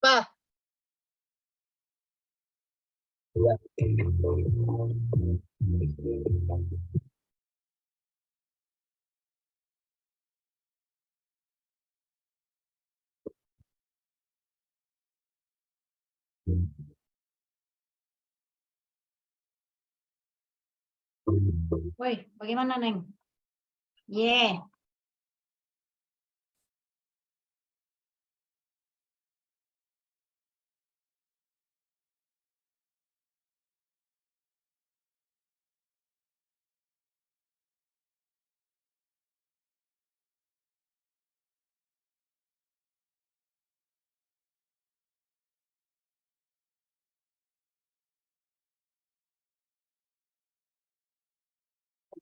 Pak. Woi, bagaimana, Neng? Yeah.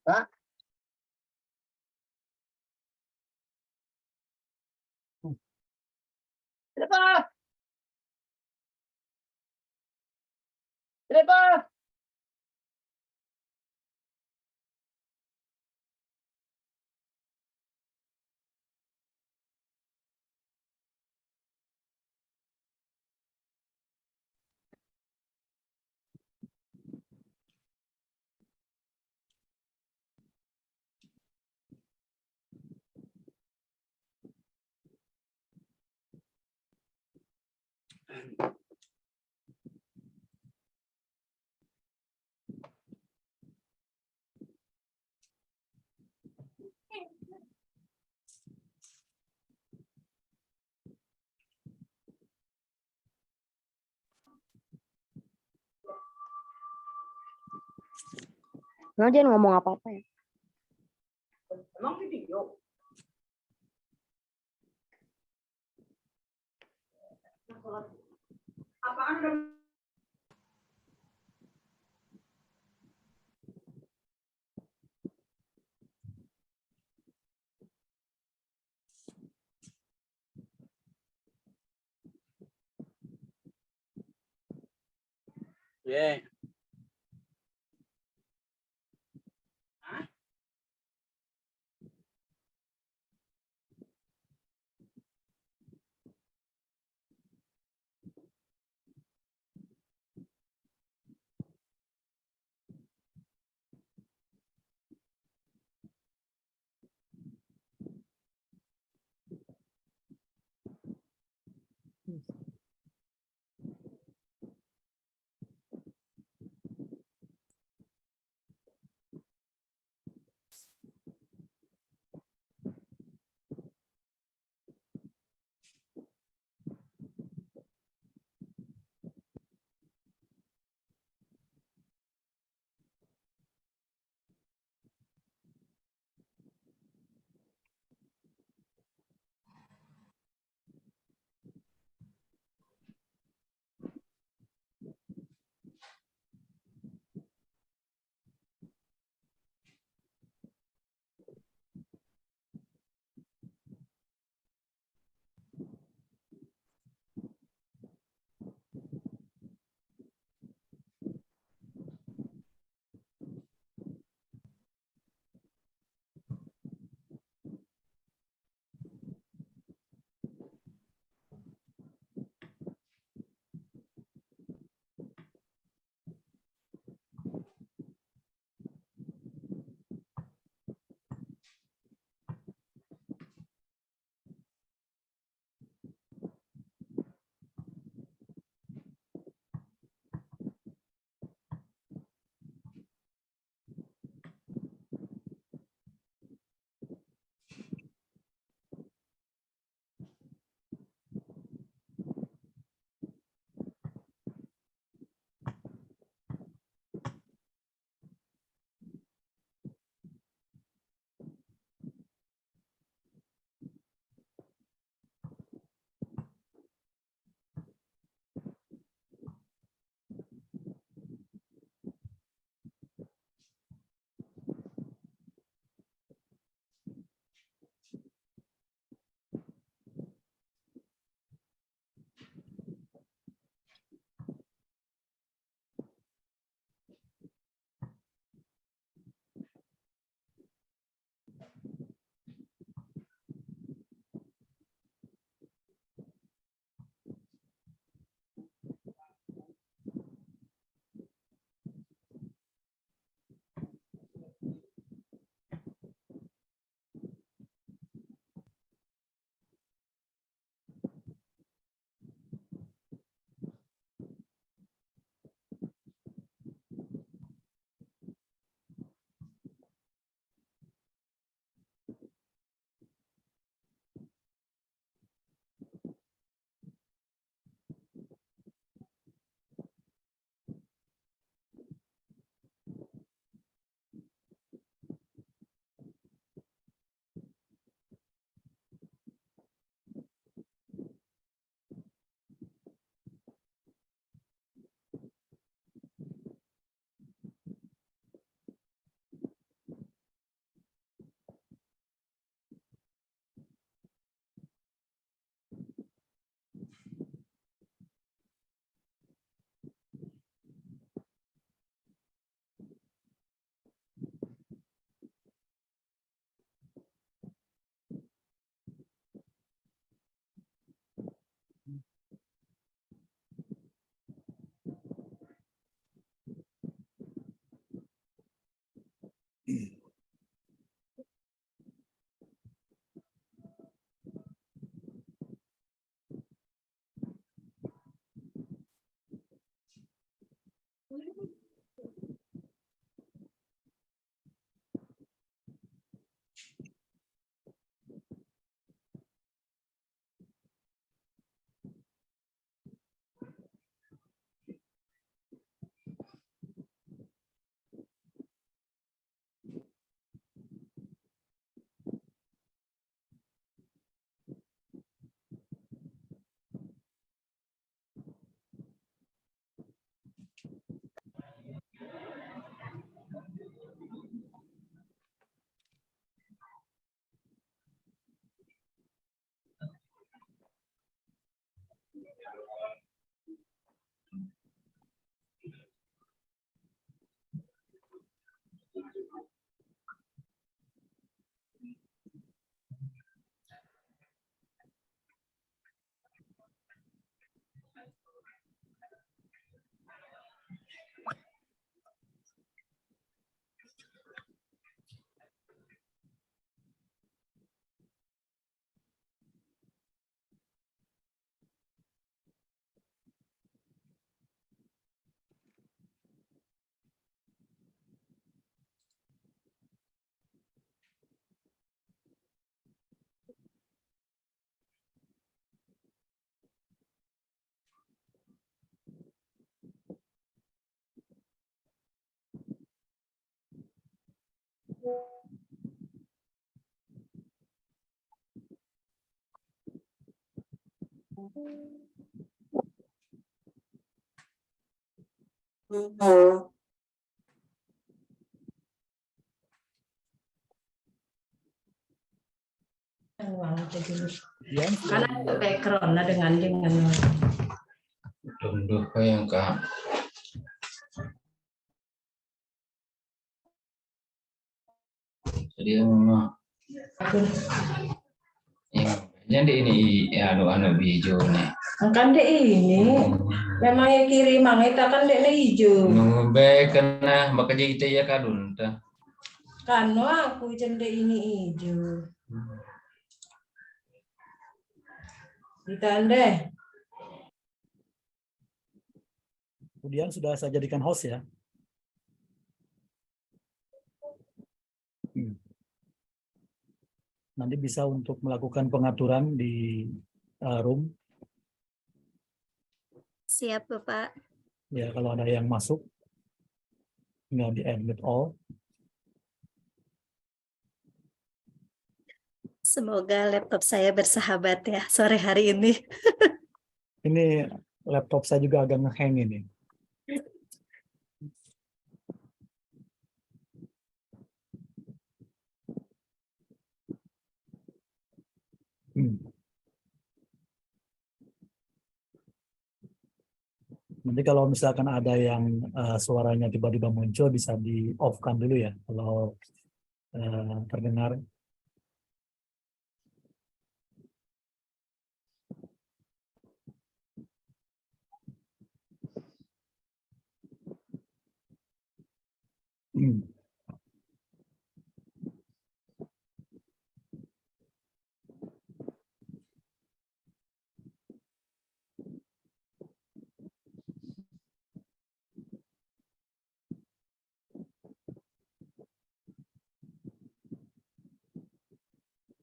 Pak. Kenapa? Kenapa? Nggak, jangan ngomong apa-apa ya. Emang video? Apaan udah? Yeah. Yan, Karena background na dengan Tunduh pa yang ka. Jadi yang di ini ya anu hijau nih. kan dek ini memang yang kiri mang kita kan dek hijau. Baik kena maka jadi kita ya kadun ta. Kan aku cendek ini hijau. Ditandeh. kemudian sudah saya jadikan host ya. Nanti bisa untuk melakukan pengaturan di room. Siap, Bapak. Ya, kalau ada yang masuk, tinggal di admit all. Semoga laptop saya bersahabat ya sore hari ini. Ini laptop saya juga agak nge-hang ini. Nanti kalau misalkan ada yang suaranya tiba-tiba muncul bisa di off-kan dulu ya kalau terdengar.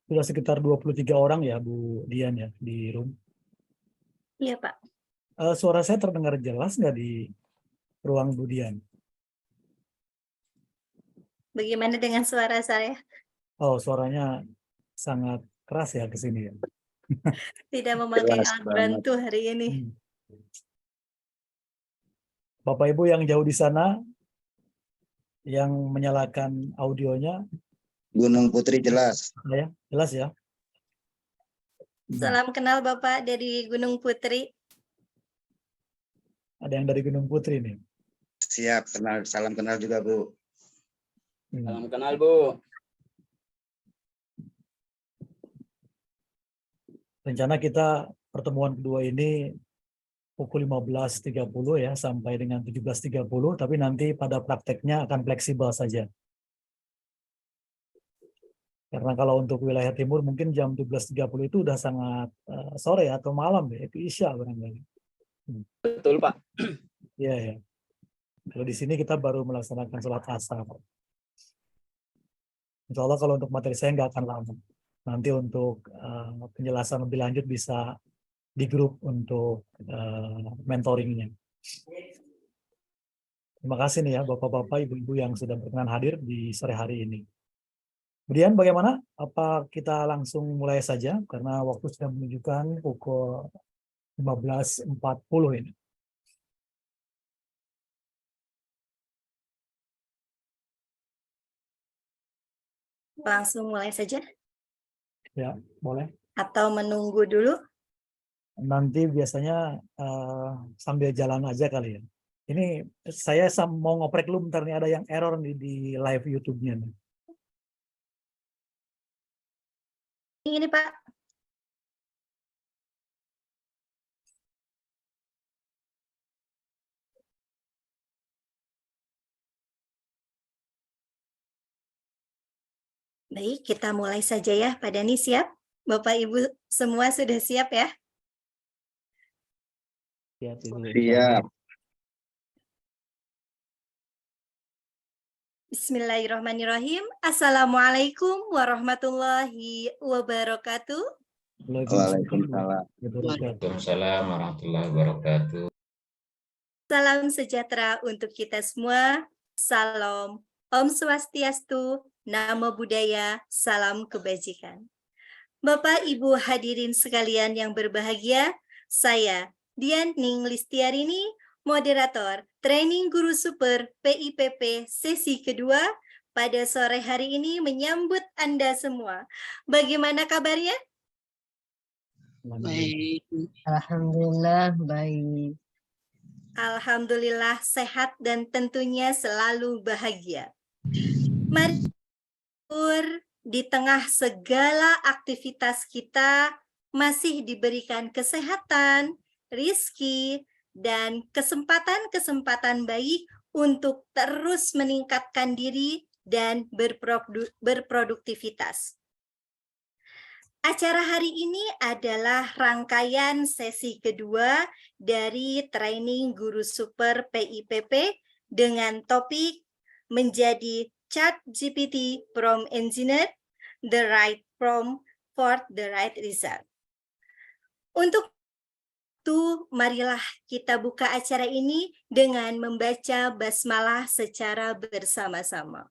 Sudah sekitar 23 orang ya Bu Dian ya di room. Iya, Pak. Suara saya terdengar jelas nggak di ruang Bu Dian? Bagaimana dengan suara saya? Oh, suaranya sangat keras ya ke sini ya. Tidak memakai alat bantu hari ini. Bapak Ibu yang jauh di sana yang menyalakan audionya. Gunung Putri jelas. Ya, jelas ya. Salam kenal Bapak dari Gunung Putri. Ada yang dari Gunung Putri nih. Siap, kenal, salam kenal juga Bu. Salam kenal, Bu. Rencana kita pertemuan kedua ini pukul 15.30 ya sampai dengan 17.30, tapi nanti pada prakteknya akan fleksibel saja. Karena kalau untuk wilayah timur mungkin jam 12.30 itu udah sangat sore atau malam ya, itu Isya barangkali. Betul, Pak. Iya ya. Kalau di sini kita baru melaksanakan sholat asar. Insya Allah kalau untuk materi saya nggak akan lama. Nanti untuk penjelasan lebih lanjut bisa di grup untuk mentoringnya. Terima kasih nih ya Bapak-Bapak, Ibu-Ibu yang sudah berkenan hadir di sore hari ini. Kemudian bagaimana? Apa kita langsung mulai saja? Karena waktu sudah menunjukkan pukul 15.40 ini. Langsung mulai saja? Ya, boleh. Atau menunggu dulu? Nanti biasanya sambil jalan aja kali ya. Ini saya mau ngoprek dulu bentar nih, ada yang error nih di live YouTube-nya nih. Ini Pak. Baik, kita mulai saja ya. Pak Dani siap? Bapak Ibu semua sudah siap ya? Siap. Bismillahirrahmanirrahim. Assalamualaikum warahmatullahi wabarakatuh. Waalaikumsalam. Waalaikumsalam warahmatullahi wabarakatuh. Salam sejahtera untuk kita semua. Salam Om Swastiastu, Namo Buddhaya, salam kebajikan. Bapak Ibu hadirin sekalian yang berbahagia, Saya, Dian Ning Listiarini, moderator Training Guru Super PIPP sesi kedua pada sore hari ini menyambut Anda semua. Bagaimana kabarnya? Baik. Alhamdulillah baik. Alhamdulillah sehat dan tentunya selalu bahagia. Mari di tengah segala aktivitas kita masih diberikan kesehatan, rizki, dan kesempatan-kesempatan baik untuk terus meningkatkan diri dan berproduktivitas. Acara hari ini adalah rangkaian sesi kedua dari Training Guru Super PIPP dengan topik menjadi ChatGPT Prompt Engineer, the right prompt for the right result. Untuk itu, marilah kita buka acara ini dengan membaca basmalah secara bersama-sama.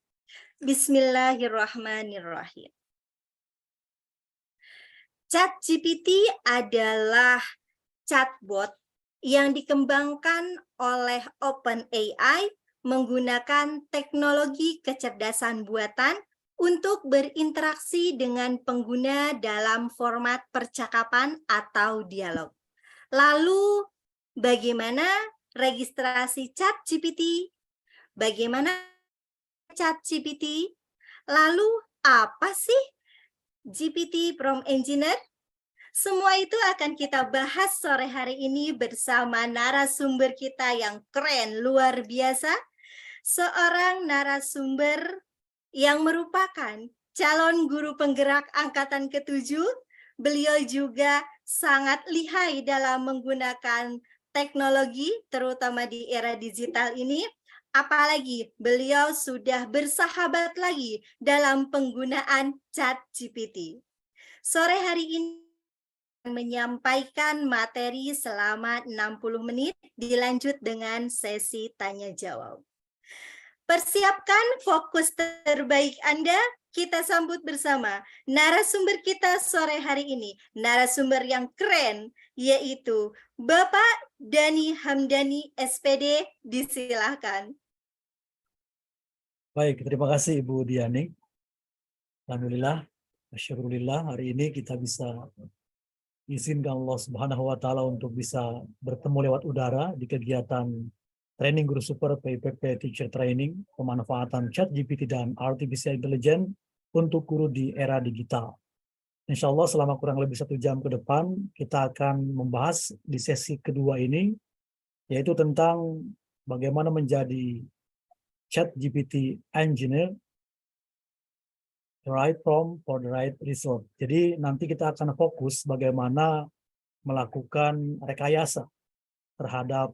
Bismillahirrahmanirrahim. ChatGPT adalah chatbot yang dikembangkan oleh OpenAI menggunakan teknologi kecerdasan buatan untuk berinteraksi dengan pengguna dalam format percakapan atau dialog. Lalu, bagaimana registrasi ChatGPT? Bagaimana ChatGPT? Lalu, apa sih GPT Prompt Engineer? Semua itu akan kita bahas sore hari ini bersama narasumber kita yang keren, luar biasa. Seorang narasumber yang merupakan calon guru penggerak angkatan ke-7. Beliau juga sangat lihai dalam menggunakan teknologi, terutama di era digital ini. Apalagi beliau sudah bersahabat lagi dalam penggunaan ChatGPT. Sore hari ini menyampaikan materi selama 60 menit, dilanjut dengan sesi tanya-jawab. Persiapkan fokus terbaik Anda, kita sambut bersama narasumber kita sore hari ini, narasumber yang keren, yaitu Bapak Dhani Hamdani, SPD, disilahkan. Baik, terima kasih Ibu Diani. Alhamdulillah, masyarulillah, hari ini kita bisa izinkan Allah Subhanahu wa Ta'ala untuk bisa bertemu lewat udara di kegiatan Training Guru Super PIPP Teacher Training, pemanfaatan ChatGPT dan Artificial Intelligence untuk guru di era digital. Insya Allah selama kurang lebih 1 jam ke depan, kita akan membahas di sesi kedua ini, yaitu tentang bagaimana menjadi ChatGPT Engineer, the right prompt for the right result. Jadi nanti kita akan fokus bagaimana melakukan rekayasa terhadap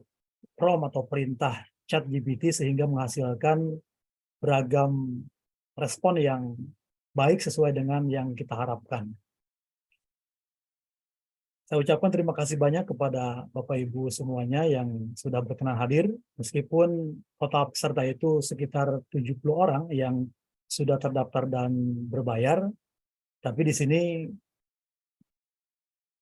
prompt atau perintah ChatGPT sehingga menghasilkan beragam respon yang baik sesuai dengan yang kita harapkan. Saya ucapkan terima kasih banyak kepada Bapak Ibu semuanya yang sudah berkenan hadir, meskipun total peserta itu sekitar 70 orang yang sudah terdaftar dan berbayar, tapi di sini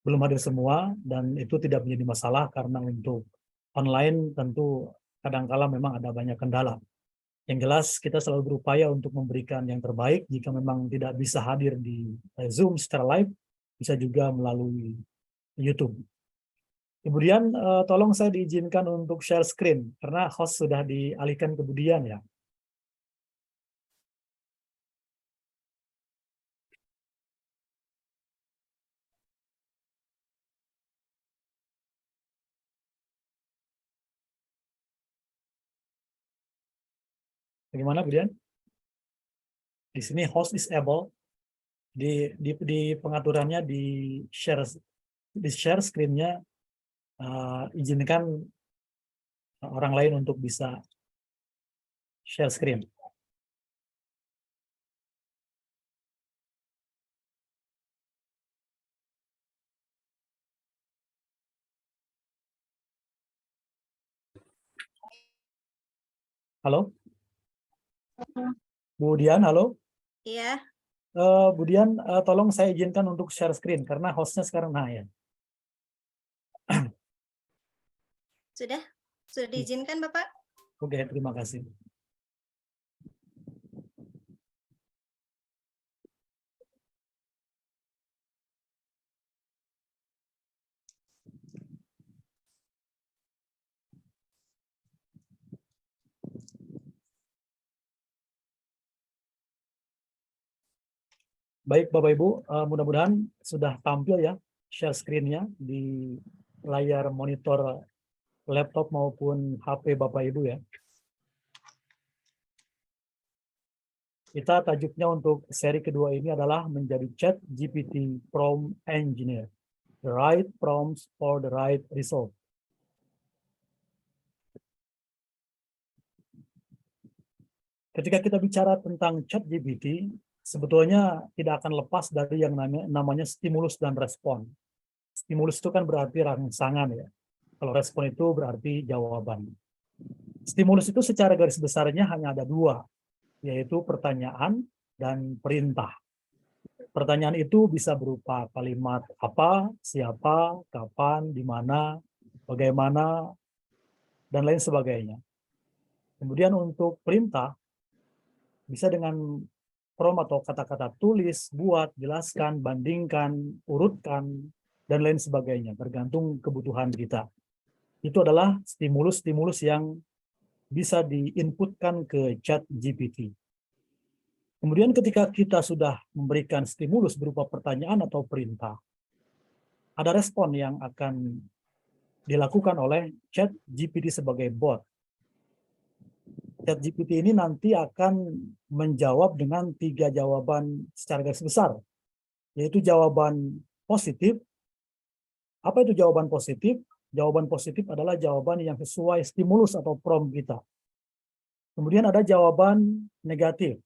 belum hadir semua, dan itu tidak menjadi masalah karena untuk online tentu kadangkala memang ada banyak kendala. Yang jelas kita selalu berupaya untuk memberikan yang terbaik. Jika memang tidak bisa hadir di Zoom secara live, bisa juga melalui YouTube. Kemudian tolong saya diizinkan untuk share screen karena host sudah dialihkan ke Budian ya. Bagaimana Budian? Di sini host disable. Di pengaturannya di share screen-nya izinkan orang lain untuk bisa share screen. Halo? Bu Dian, halo? Iya. Bu Dian, tolong saya izinkan untuk share screen karena hostnya sekarang ya. Sudah? Sudah diizinkan, Bapak? Oke, terima kasih. Baik, Bapak Ibu, mudah-mudahan sudah tampil ya share screen-nya di layar monitor laptop maupun HP Bapak Ibu ya. Kita tajuknya untuk seri kedua ini adalah menjadi ChatGPT Prompt Engineer. The right prompts for the right result. Ketika kita bicara tentang ChatGPT, sebetulnya tidak akan lepas dari yang namanya stimulus dan respon. Stimulus itu kan berarti rangsangan ya. Kalau respon itu berarti jawaban. Stimulus itu secara garis besarnya hanya ada dua, yaitu pertanyaan dan perintah. Pertanyaan itu bisa berupa kalimat apa, siapa, kapan, di mana, bagaimana, dan lain sebagainya. Kemudian untuk perintah, bisa dengan prompt atau kata-kata tulis, buat, jelaskan, bandingkan, urutkan, dan lain sebagainya, tergantung kebutuhan kita. Itu adalah stimulus-stimulus yang bisa diinputkan ke ChatGPT. Kemudian ketika kita sudah memberikan stimulus berupa pertanyaan atau perintah, ada respon yang akan dilakukan oleh ChatGPT sebagai bot. ChatGPT ini nanti akan menjawab dengan 3 jawaban secara garis besar, yaitu jawaban positif. Apa itu jawaban positif? Jawaban positif adalah jawaban yang sesuai stimulus atau prompt kita. Kemudian ada jawaban negatif.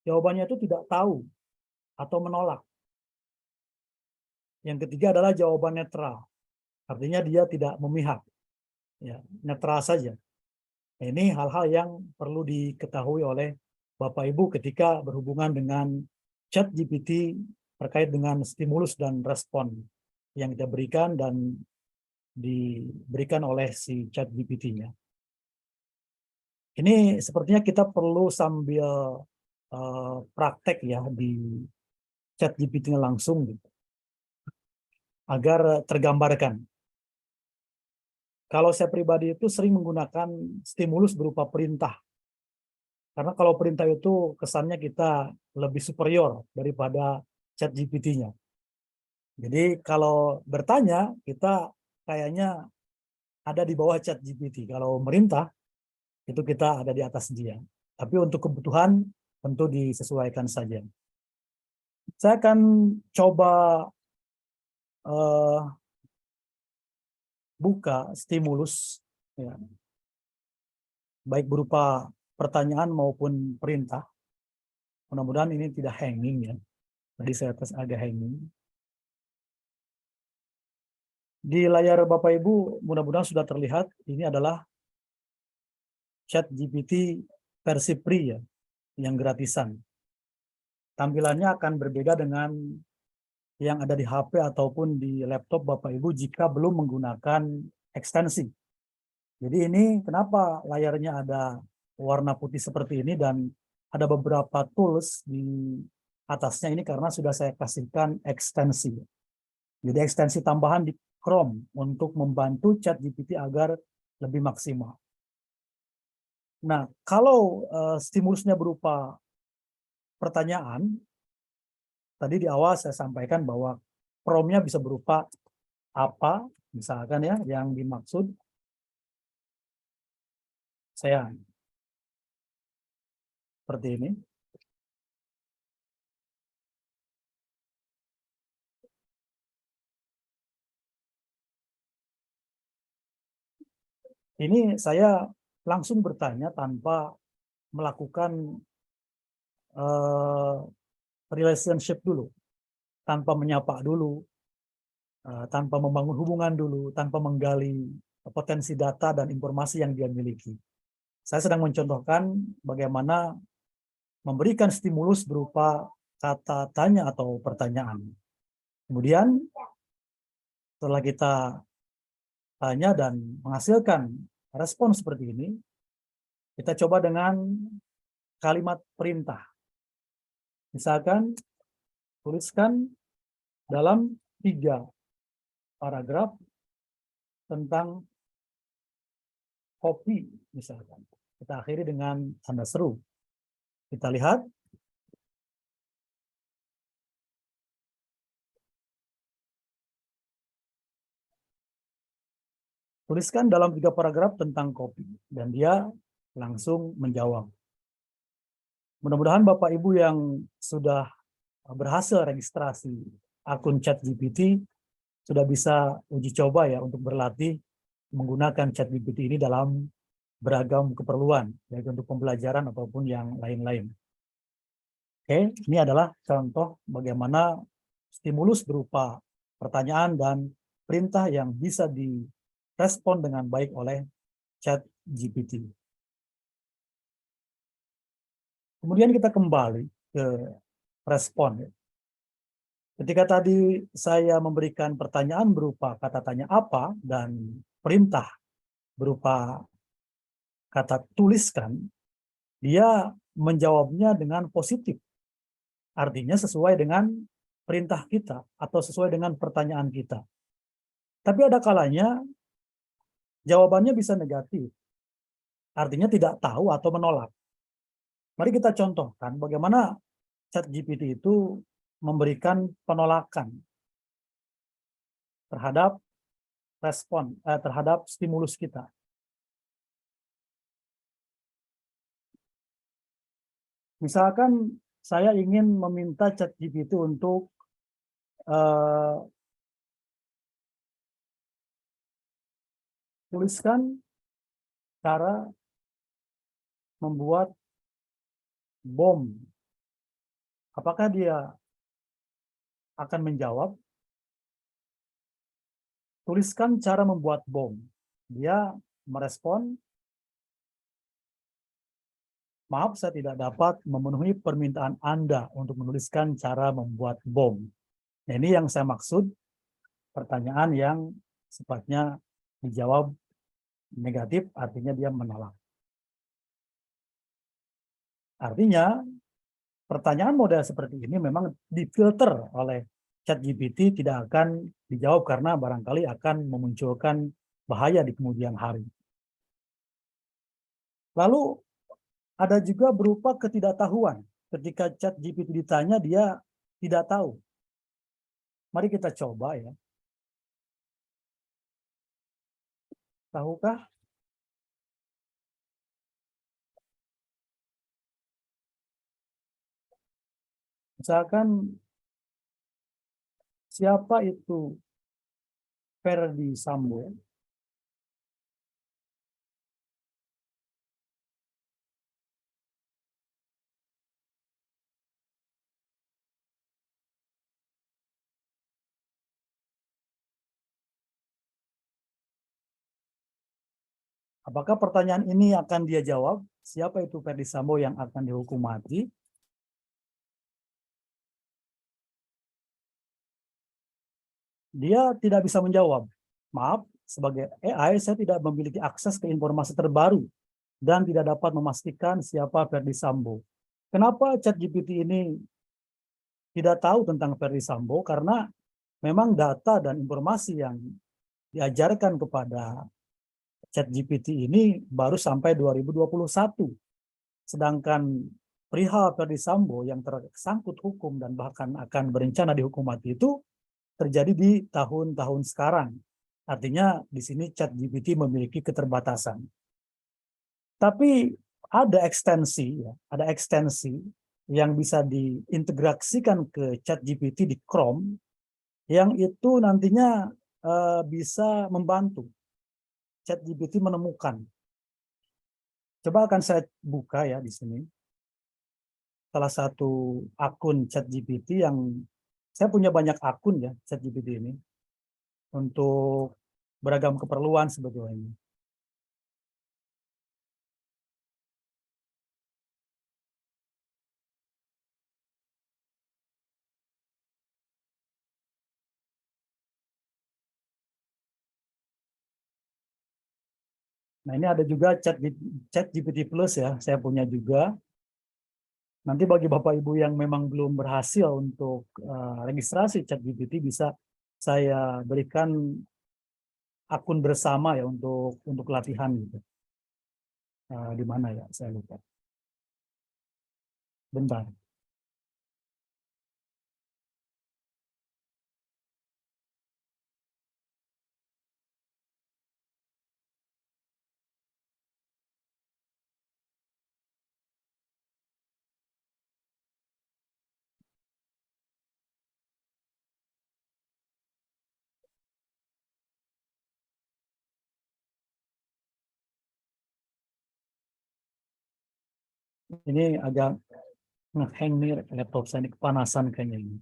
Jawabannya itu tidak tahu atau menolak. Yang ketiga adalah jawaban netral. Artinya dia tidak memihak. Ya, netral saja. Ini hal-hal yang perlu diketahui oleh Bapak Ibu ketika berhubungan dengan ChatGPT terkait dengan stimulus dan respon yang kita berikan dan diberikan oleh si ChatGPT-nya. Ini sepertinya kita perlu sambil praktek ya di ChatGPT-nya langsung gitu, agar tergambarkan. Kalau saya pribadi itu sering menggunakan stimulus berupa perintah. Karena kalau perintah itu kesannya kita lebih superior daripada ChatGPT-nya. Jadi kalau bertanya, kita kayaknya ada di bawah ChatGPT. Kalau merintah, itu kita ada di atas dia. Tapi untuk kebutuhan, tentu disesuaikan saja. Saya akan coba buka stimulus, ya, baik berupa pertanyaan maupun perintah. Mudah-mudahan ini tidak hanging ya. Tadi saya tes agak hanging. Di layar Bapak Ibu mudah-mudahan sudah terlihat ini adalah ChatGPT versi free ya, yang gratisan. Tampilannya akan berbeda dengan yang ada di HP ataupun di laptop Bapak Ibu jika belum menggunakan ekstensi. Jadi ini kenapa layarnya ada warna putih seperti ini dan ada beberapa tools di atasnya ini karena sudah saya kasihkan ekstensi. Jadi ekstensi tambahan di Chrome untuk membantu ChatGPT agar lebih maksimal. Nah, kalau stimulusnya berupa pertanyaan, tadi di awal saya sampaikan bahwa prompt-nya bisa berupa apa, misalkan ya, yang dimaksud. Saya seperti ini. Ini saya langsung bertanya tanpa melakukan relationship dulu, tanpa menyapa dulu, tanpa membangun hubungan dulu, tanpa menggali potensi data dan informasi yang dia miliki. Saya sedang mencontohkan bagaimana memberikan stimulus berupa kata tanya atau pertanyaan. Kemudian setelah kita tanya dan menghasilkan respon seperti ini, kita coba dengan kalimat perintah. Misalkan, tuliskan dalam 3 paragraf tentang kopi, misalkan. Kita akhiri dengan tanda seru. Kita lihat. Tuliskan dalam 3 paragraf tentang kopi. Dan dia langsung menjawab. Mudah-mudahan Bapak Ibu yang sudah berhasil registrasi akun ChatGPT sudah bisa uji coba ya untuk berlatih menggunakan ChatGPT ini dalam beragam keperluan, baik untuk pembelajaran ataupun yang lain-lain. Oke, ini adalah contoh bagaimana stimulus berupa pertanyaan dan perintah yang bisa direspon dengan baik oleh ChatGPT. Kemudian kita kembali ke respon. Ketika tadi saya memberikan pertanyaan berupa kata tanya apa dan perintah berupa kata tuliskan, dia menjawabnya dengan positif. Artinya sesuai dengan perintah kita atau sesuai dengan pertanyaan kita. Tapi ada kalanya jawabannya bisa negatif. Artinya tidak tahu atau menolak. Mari kita contohkan bagaimana ChatGPT itu memberikan penolakan terhadap respon, terhadap stimulus kita. Misalkan saya ingin meminta ChatGPT untuk tuliskan cara membuat bom. Apakah dia akan menjawab? Tuliskan cara membuat bom. Dia merespon, maaf saya tidak dapat memenuhi permintaan Anda untuk menuliskan cara membuat bom. Nah, ini yang saya maksud, pertanyaan yang sifatnya dijawab negatif, artinya dia menolak. Artinya, pertanyaan model seperti ini memang difilter oleh ChatGPT, tidak akan dijawab karena barangkali akan memunculkan bahaya di kemudian hari. Lalu, ada juga berupa ketidaktahuan. Ketika ChatGPT ditanya, dia tidak tahu. Mari kita coba ya. Tahukah? Misalkan, siapa itu Ferdi Sambo? Apakah pertanyaan ini akan dia jawab? Siapa itu Ferdi Sambo yang akan dihukum mati? Dia tidak bisa menjawab. Maaf, sebagai AI saya tidak memiliki akses ke informasi terbaru dan tidak dapat memastikan siapa Ferdi Sambo. Kenapa ChatGPT ini tidak tahu tentang Ferdi Sambo? Karena memang data dan informasi yang diajarkan kepada ChatGPT ini baru sampai 2021. Sedangkan perihal Ferdi Sambo yang tersangkut hukum dan bahkan akan berencana dihukum mati itu terjadi di tahun-tahun sekarang. Artinya di sini ChatGPT memiliki keterbatasan. Tapi ada ekstensi, ya, ada ekstensi yang bisa diintegrasikan ke ChatGPT di Chrome, yang itu nantinya bisa membantu ChatGPT menemukan. Coba akan saya buka ya di sini. Salah satu akun ChatGPT yang saya punya banyak akun ya ChatGPT ini untuk beragam keperluan sebetulnya. Nah, ini ada juga chat GPT Plus ya, saya punya juga. Nanti bagi Bapak Ibu yang memang belum berhasil untuk registrasi chat GPT, bisa saya berikan akun bersama ya untuk latihan gitu. Di mana ya? Saya lupa. Bentar. Ini agak ngehang nih laptop saya, ini kepanasan kayaknya ini.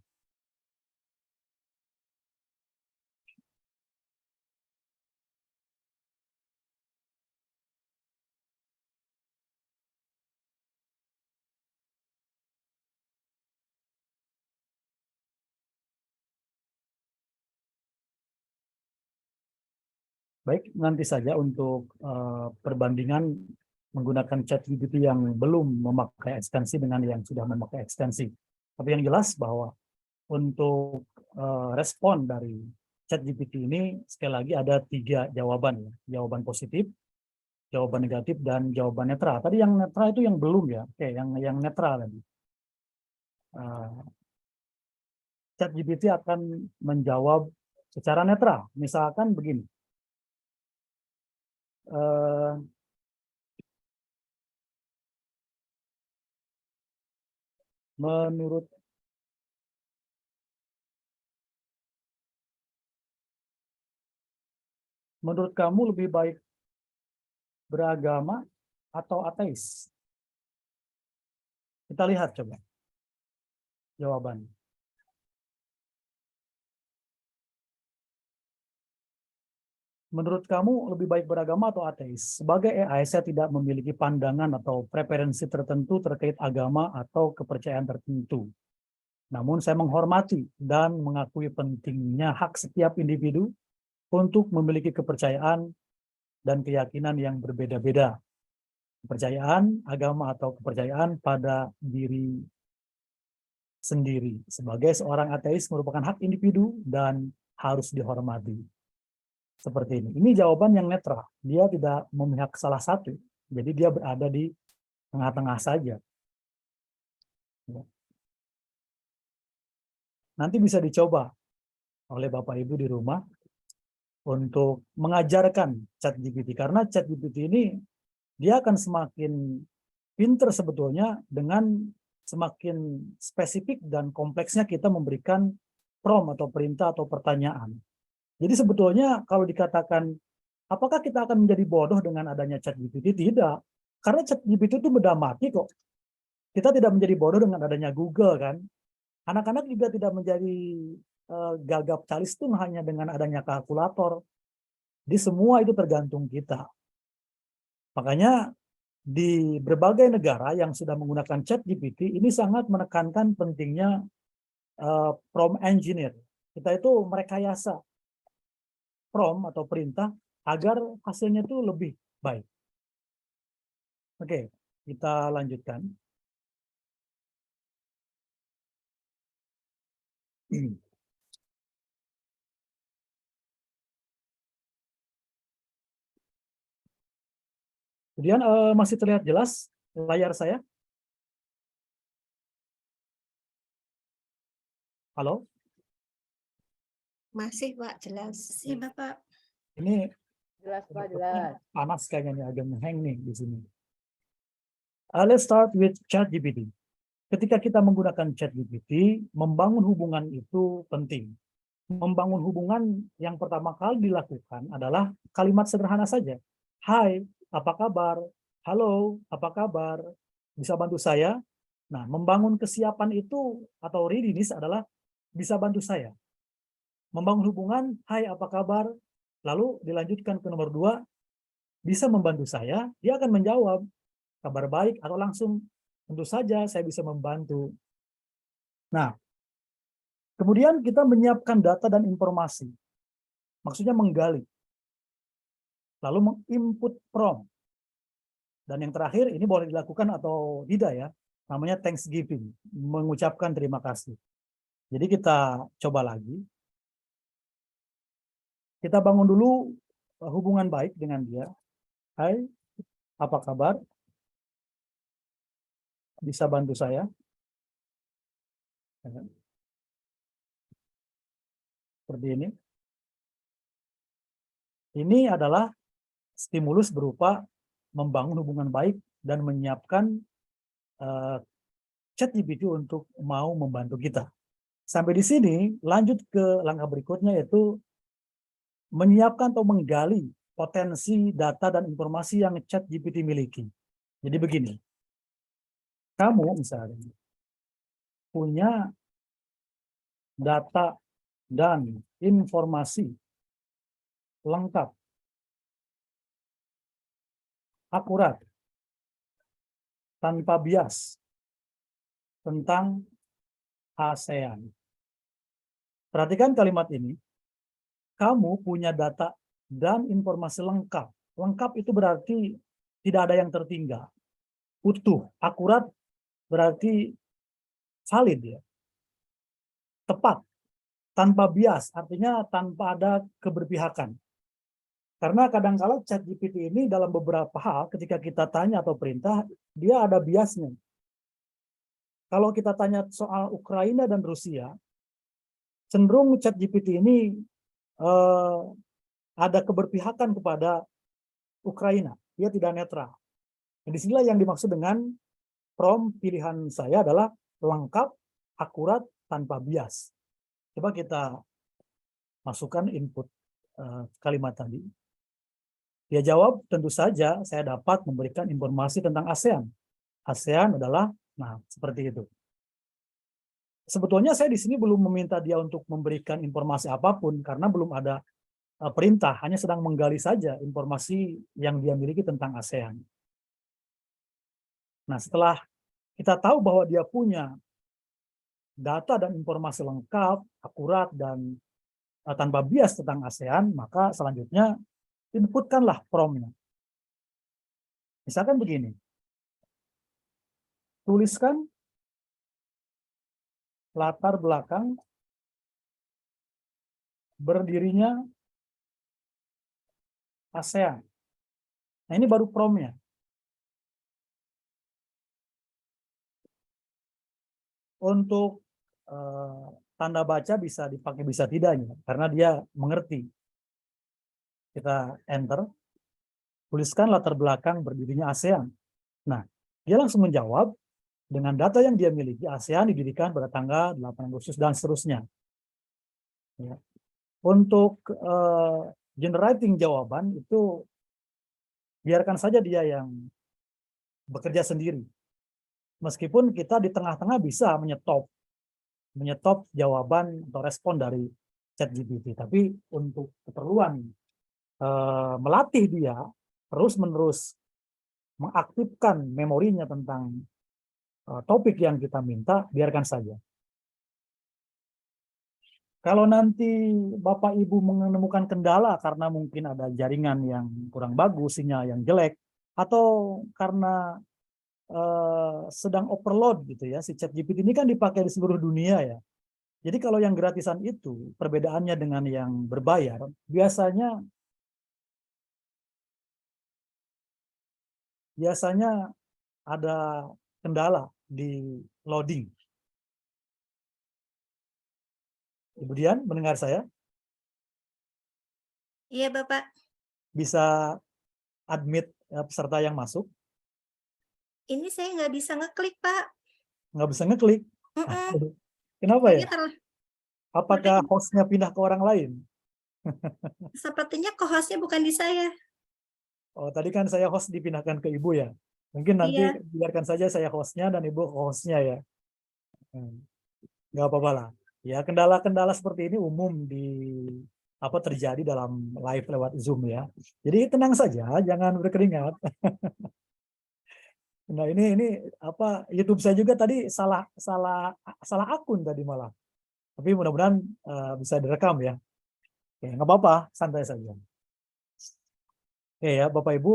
Baik, nanti saja untuk perbandingan menggunakan ChatGPT yang belum memakai ekstensi dengan yang sudah memakai ekstensi. Tapi yang jelas bahwa untuk respon dari ChatGPT ini sekali lagi ada 3 jawaban ya. Jawaban positif, jawaban negatif, dan jawaban netral. Tadi yang netral itu yang belum ya. Oke, yang netral tadi. ChatGPT akan menjawab secara netral. Misalkan begini. Menurut kamu lebih baik beragama atau ateis? Kita lihat coba jawabannya. Menurut kamu lebih baik beragama atau ateis? Sebagai AI, saya tidak memiliki pandangan atau preferensi tertentu terkait agama atau kepercayaan tertentu. Namun saya menghormati dan mengakui pentingnya hak setiap individu untuk memiliki kepercayaan dan keyakinan yang berbeda-beda. Kepercayaan, agama, atau kepercayaan pada diri sendiri. Sebagai seorang ateis merupakan hak individu dan harus dihormati. Seperti ini. Ini jawaban yang netral. Dia tidak memihak salah satu. Jadi dia berada di tengah-tengah saja. Nanti bisa dicoba oleh Bapak Ibu di rumah untuk mengajarkan ChatGPT. Karena ChatGPT ini dia akan semakin pinter sebetulnya dengan semakin spesifik dan kompleksnya kita memberikan prompt atau perintah atau pertanyaan. Jadi sebetulnya kalau dikatakan apakah kita akan menjadi bodoh dengan adanya ChatGPT? Tidak. Karena ChatGPT itu beda mati kok. Kita tidak menjadi bodoh dengan adanya Google kan. Anak-anak juga tidak menjadi gagap calis itu hanya dengan adanya kalkulator. Di semua itu tergantung kita. Makanya di berbagai negara yang sudah menggunakan ChatGPT ini sangat menekankan pentingnya prompt engineer. Kita itu merekayasa prompt atau perintah agar hasilnya itu lebih baik. Oke, kita lanjutkan. Kemudian masih terlihat jelas layar saya? Halo? Masih Pak, jelas. Sih, Bapak. Ini Jelas Pak, jelas. panas kayaknya nih, agak ngehang nih di sini. Let's start with ChatGPT. Ketika kita menggunakan ChatGPT, membangun hubungan itu penting. Membangun hubungan yang pertama kali dilakukan adalah kalimat sederhana saja. Hai, apa kabar? Halo, apa kabar? Bisa bantu saya? Nah, membangun kesiapan itu atau readiness adalah bisa bantu saya. Membangun hubungan, hai apa kabar? Lalu dilanjutkan ke nomor 2, bisa membantu saya? Dia akan menjawab, kabar baik atau langsung, tentu saja saya bisa membantu. Nah, kemudian kita menyiapkan data dan informasi. Maksudnya menggali. lalu menginput prompt. Dan yang terakhir, ini boleh dilakukan atau tidak ya, namanya Thanksgiving, mengucapkan terima kasih. Jadi kita coba lagi. Kita bangun dulu hubungan baik dengan dia. Hai, apa kabar? Bisa bantu saya? Seperti ini. Ini adalah stimulus berupa membangun hubungan baik dan menyiapkan ChatGPT untuk mau membantu kita. Sampai di sini, lanjut ke langkah berikutnya, yaitu menyiapkan atau menggali potensi data dan informasi yang ChatGPT miliki. Jadi begini, kamu misalnya punya data dan informasi lengkap, akurat, tanpa bias tentang ASEAN. Perhatikan kalimat ini. Kamu punya data dan informasi lengkap. Lengkap itu berarti tidak ada yang tertinggal. Utuh, akurat berarti valid ya. Tepat, tanpa bias, artinya tanpa ada keberpihakan. Karena kadang-kala ChatGPT ini dalam beberapa hal ketika kita tanya atau perintah, dia ada biasnya. Kalau kita tanya soal Ukraina dan Rusia, cenderung ChatGPT ini ada keberpihakan kepada Ukraina. Dia tidak netral. Dan disinilah yang dimaksud dengan prompt pilihan saya adalah lengkap, akurat, tanpa bias. Coba kita masukkan input kalimat tadi. Dia jawab, tentu saja saya dapat memberikan informasi tentang ASEAN. ASEAN adalah, nah seperti itu. Sebetulnya saya di sini belum meminta dia untuk memberikan informasi apapun karena belum ada perintah, hanya sedang menggali saja informasi yang dia miliki tentang ASEAN. Nah, setelah kita tahu bahwa dia punya data dan informasi lengkap, akurat, dan tanpa bias tentang ASEAN, maka selanjutnya inputkanlah prompt-nya. Misalkan begini, tuliskan latar belakang berdirinya ASEAN. Nah, ini baru prompt-nya. Untuk tanda baca bisa dipakai, bisa tidaknya, karena dia mengerti. Kita enter, tuliskan latar belakang berdirinya ASEAN. Nah, dia langsung menjawab dengan data yang dia miliki. ASEAN didirikan pada tanggal 8 Agustus dan seterusnya. Ya. Untuk generating jawaban itu biarkan saja dia yang bekerja sendiri. Meskipun kita di tengah-tengah bisa menyetop jawaban atau respon dari ChatGPT, tapi untuk keperluan melatih dia terus-menerus mengaktifkan memorinya tentang topik yang kita minta, biarkan saja. Kalau nanti Bapak Ibu menemukan kendala karena mungkin ada jaringan yang kurang bagus, sinyal yang jelek, atau karena sedang overload gitu ya, si ChatGPT ini kan dipakai di seluruh dunia ya. Jadi kalau yang gratisan itu, perbedaannya dengan yang berbayar, biasanya ada kendala di loading. Ibu Dian, mendengar saya? Iya, Bapak. Bisa admit peserta yang masuk? Ini saya nggak bisa ngeklik, Pak. Nggak bisa ngeklik? Kenapa ya? Apakah hostnya pindah ke orang lain? Sepertinya co-hostnya bukan di saya. Oh, tadi kan saya host dipindahkan ke Ibu ya. Mungkin nanti Iya. biarkan saja saya hostnya dan Ibu hostnya ya. Nggak apa-apa lah. Ya, kendala-kendala seperti ini umum terjadi dalam live lewat Zoom ya. Jadi tenang saja, jangan berkeringat. Nah, ini YouTube saya juga tadi salah akun tadi malah. Tapi mudah-mudahan bisa direkam ya. Oke, nggak apa-apa, santai saja. ya Bapak Ibu,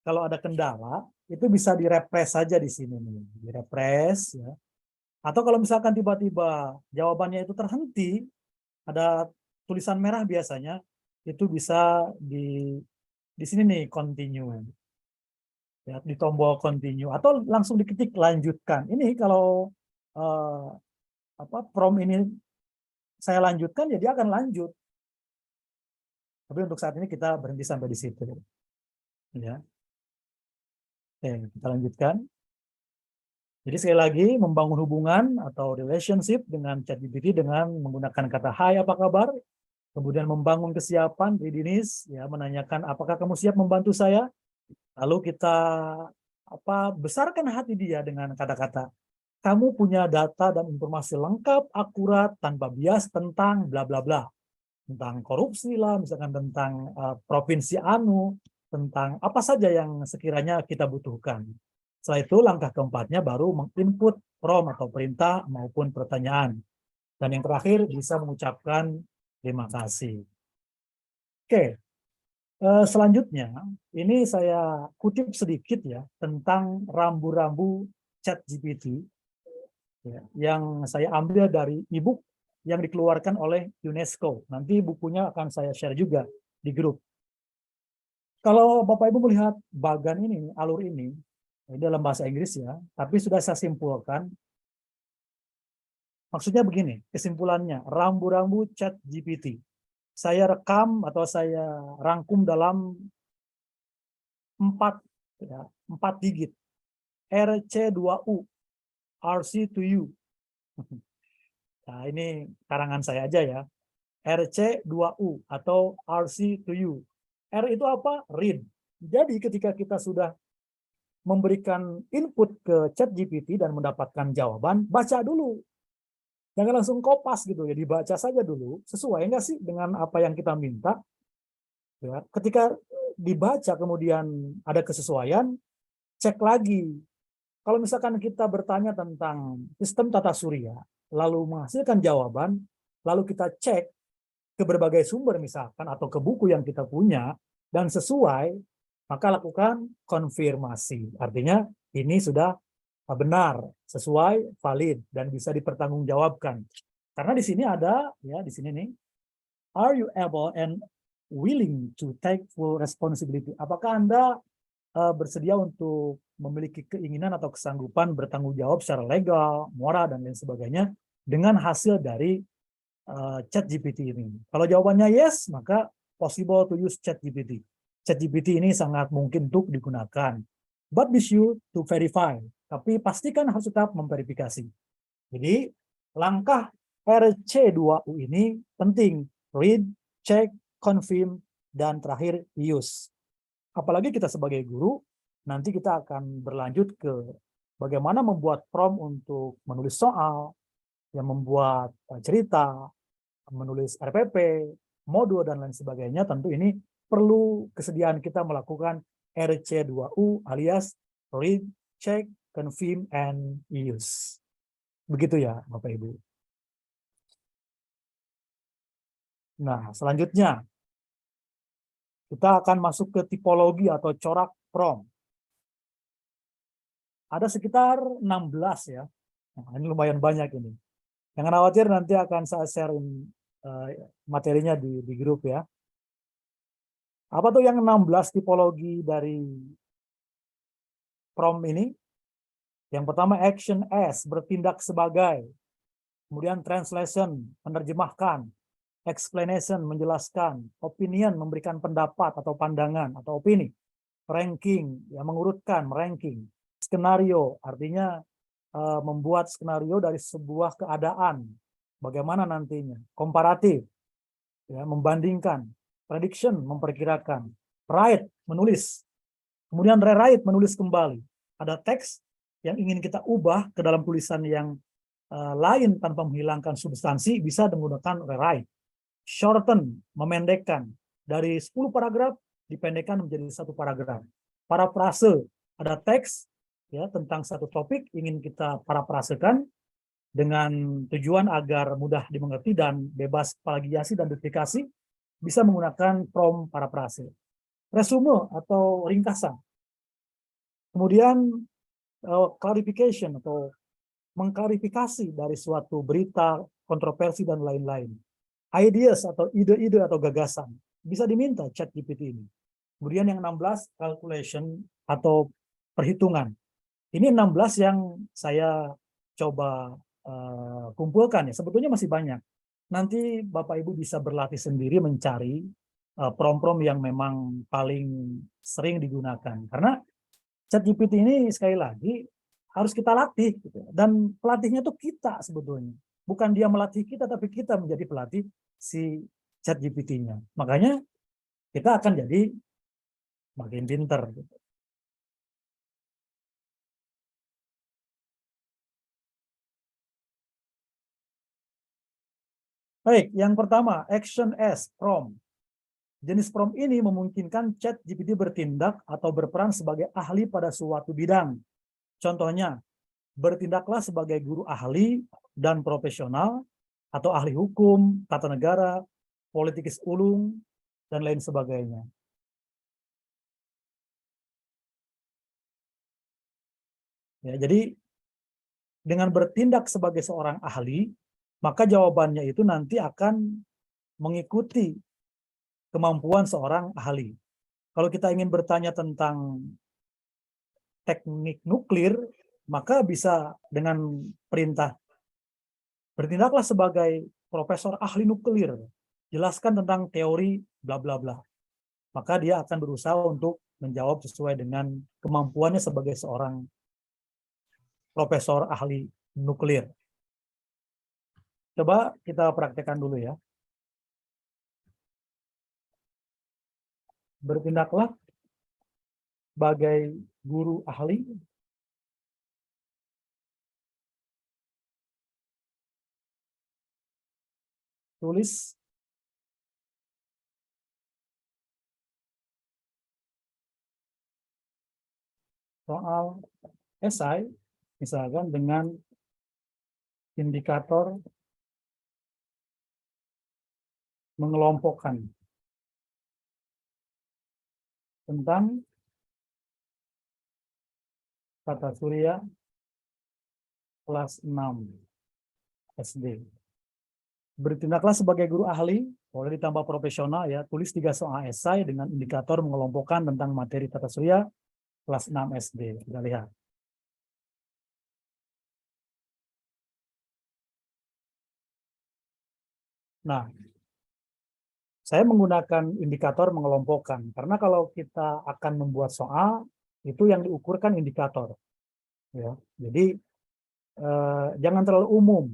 kalau ada kendala itu bisa direpres saja di sini nih, direpres ya. Atau kalau misalkan tiba-tiba jawabannya itu terhenti, ada tulisan merah biasanya, itu bisa di sini nih continue. Ya, di tombol continue atau langsung diketik lanjutkan. Ini kalau prompt ini saya lanjutkan ya dia akan lanjut. Tapi untuk saat ini kita berhenti sampai di situ. Ya. Oke, kita lanjutkan. Jadi sekali lagi membangun hubungan atau relationship dengan ChatGPT dengan menggunakan kata hai apa kabar, kemudian membangun kesiapan readiness, ya menanyakan apakah kamu siap membantu saya, lalu kita besarkan hati dia dengan kata-kata kamu punya data dan informasi lengkap, akurat, tanpa bias tentang bla bla bla, tentang korupsi lah, misalkan tentang provinsi anu, tentang apa saja yang sekiranya kita butuhkan. Setelah itu langkah keempatnya baru menginput prompt atau perintah maupun pertanyaan. Dan yang terakhir bisa mengucapkan terima kasih. Oke, selanjutnya ini saya kutip sedikit ya tentang rambu-rambu ChatGPT ya, yang saya ambil dari e-book yang dikeluarkan oleh UNESCO. Nanti bukunya akan saya share juga di grup. Kalau Bapak Ibu melihat bagan ini, alur ini dalam bahasa Inggris ya, tapi sudah saya simpulkan. Maksudnya begini, kesimpulannya, rambu-rambu ChatGPT. Saya rekam atau saya rangkum dalam 4 digit. RC2U, RC2U. Nah, ini karangan saya aja ya. RC2U atau RC2U. R itu apa? Read. Jadi ketika kita sudah memberikan input ke ChatGPT dan mendapatkan jawaban, baca dulu. Jangan langsung kopas gitu ya, dibaca saja dulu, sesuai nggak sih dengan apa yang kita minta. Ya, ketika dibaca kemudian ada kesesuaian, cek lagi. Kalau misalkan kita bertanya tentang sistem tata surya, lalu menghasilkan jawaban, lalu kita cek ke berbagai sumber misalkan, atau ke buku yang kita punya, dan sesuai, maka lakukan konfirmasi. Artinya ini sudah benar, sesuai, valid, dan bisa dipertanggungjawabkan. Karena di sini ada, ya di sini nih, are you able and willing to take full responsibility? Apakah Anda bersedia untuk memiliki keinginan atau kesanggupan bertanggung jawab secara legal, moral, dan lain sebagainya dengan hasil dari ChatGPT ini? Kalau jawabannya yes, maka possible to use ChatGPT. ChatGPT ini sangat mungkin untuk digunakan. But be sure to verify. Tapi pastikan harus tetap memverifikasi. Jadi langkah RC2U ini penting. Read, check, confirm, dan terakhir use. Apalagi kita sebagai guru, nanti kita akan berlanjut ke bagaimana membuat prompt untuk menulis soal, yang membuat cerita, menulis RPP, modul, dan lain sebagainya. Tentu ini perlu kesediaan kita melakukan RC2U alias read, check, confirm, and use. Begitu ya Bapak Ibu. Nah, selanjutnya kita akan masuk ke tipologi atau corak prompt. Ada sekitar 16 ya. Nah, ini lumayan banyak ini. Jangan khawatir, nanti akan saya share materinya di grup ya. Apa tuh yang 16 tipologi dari prompt ini? Yang pertama action as, bertindak sebagai. Kemudian translation, menerjemahkan. Explanation, menjelaskan. Opinion, memberikan pendapat atau pandangan atau opini. Ranking, ya mengurutkan, meranking. Skenario, artinya membuat skenario dari sebuah keadaan. Bagaimana nantinya. Komparatif, ya membandingkan. Prediction, memperkirakan. Write, menulis. Kemudian rewrite, menulis kembali. Ada teks yang ingin kita ubah ke dalam tulisan yang lain tanpa menghilangkan substansi, bisa menggunakan rewrite. Shorten, memendekkan. Dari 10 paragraf, dipendekkan menjadi 1 paragraf. Parafrase, ada teks ya tentang satu topik, ingin kita parafrasekan dengan tujuan agar mudah dimengerti dan bebas plagiasi dan duplikasi, bisa menggunakan prompt parafrase. resume atau ringkasan. Kemudian clarification atau mengklarifikasi dari suatu berita, kontroversi, dan lain-lain. Ideas atau ide-ide atau gagasan. Bisa diminta ChatGPT ini. Kemudian yang 16, calculation atau perhitungan. Ini 16 yang saya coba kumpulkan ya. Sebetulnya masih banyak. Nanti Bapak Ibu bisa berlatih sendiri mencari prom-prom yang memang paling sering digunakan. Karena ChatGPT ini sekali lagi harus kita latih, gitu. Dan pelatihnya tuh kita sebetulnya. Bukan dia melatih kita, tapi kita menjadi pelatih si ChatGPT-nya. Makanya kita akan jadi makin pinter. Gitu. Baik, yang pertama, action as prompt. Jenis prompt ini memungkinkan ChatGPT bertindak atau berperan sebagai ahli pada suatu bidang. Contohnya, bertindaklah sebagai guru ahli dan profesional, atau ahli hukum, tata negara, politikus ulung, dan lain sebagainya. Ya, jadi dengan bertindak sebagai seorang ahli, maka jawabannya itu nanti akan mengikuti kemampuan seorang ahli. Kalau kita ingin bertanya tentang teknik nuklir, maka bisa dengan perintah bertindaklah sebagai profesor ahli nuklir, jelaskan tentang teori bla bla bla. Maka dia akan berusaha untuk menjawab sesuai dengan kemampuannya sebagai seorang profesor ahli nuklir. Coba kita praktekkan dulu ya. Bertindaklah sebagai guru ahli tulis soal esai misalkan dengan indikator mengelompokkan tentang tata surya kelas 6 SD. Bertindaklah sebagai guru ahli, boleh ditambah profesional ya, tulis 3 soal esai dengan indikator mengelompokkan tentang materi tata surya kelas 6 SD. Kita lihat. Nah, saya menggunakan indikator mengelompokkan, karena kalau kita akan membuat soal, itu yang diukurkan indikator. Ya, jadi jangan terlalu umum,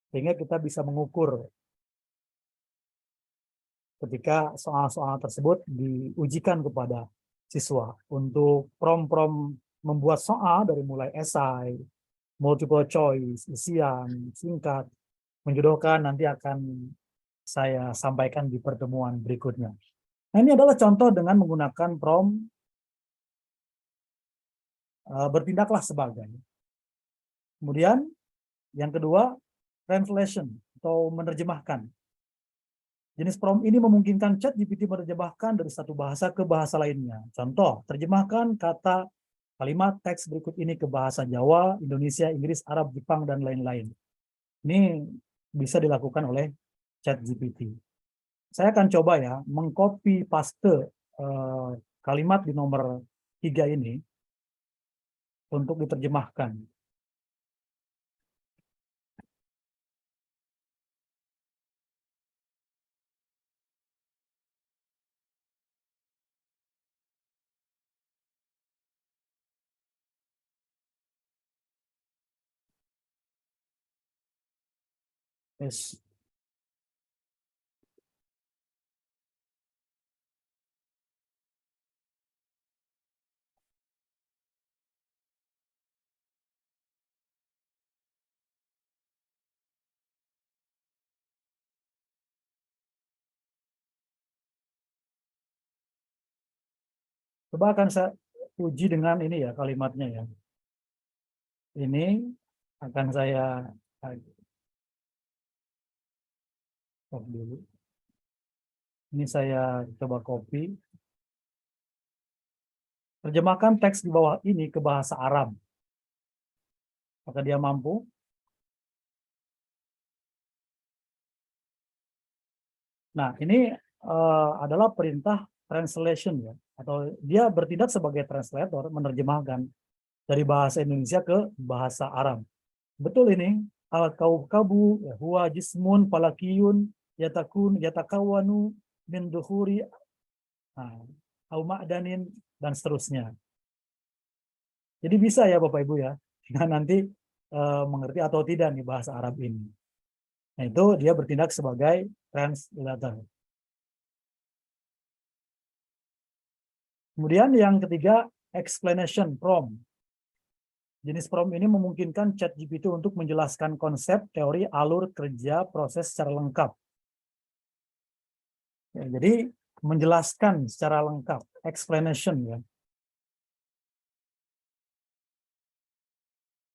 sehingga kita bisa mengukur ketika soal-soal tersebut diujikan kepada siswa. Untuk prom-prom membuat soal dari mulai esai, multiple choice, isian, singkat, menjodohkan nanti akan saya sampaikan di pertemuan berikutnya. Nah, ini adalah contoh dengan menggunakan prompt bertindaklah sebagai. Kemudian yang kedua, translation atau menerjemahkan. Jenis prompt ini memungkinkan ChatGPT menerjemahkan dari satu bahasa ke bahasa lainnya. Contoh, terjemahkan kata kalimat teks berikut ini ke bahasa Jawa, Indonesia, Inggris, Arab, Jepang, dan lain-lain. Ini bisa dilakukan oleh ChatGPT. Saya akan coba ya, mengcopy paste kalimat di nomor 3 ini untuk diterjemahkan. Yes. Coba akan saya uji dengan ini ya kalimatnya ya. Ini akan saya copy dulu. Ini saya coba copy. Terjemahkan teks di bawah ini ke bahasa Arab. Apakah dia mampu? Nah, ini adalah perintah translation ya, atau dia bertindak sebagai translator, menerjemahkan dari bahasa Indonesia ke bahasa Arab. Betul ini, al-kaukabu huwa jismun falakiyun yatakawanu min duhuri au ma'danin dan seterusnya. Jadi bisa ya Bapak Ibu ya, nanti mengerti atau tidak nih bahasa Arab ini. Nah, itu dia bertindak sebagai translator. Kemudian yang ketiga, explanation prompt. Jenis prompt ini memungkinkan ChatGPT untuk menjelaskan konsep, teori, alur, kerja, proses secara lengkap. Ya, jadi menjelaskan secara lengkap, explanation ya.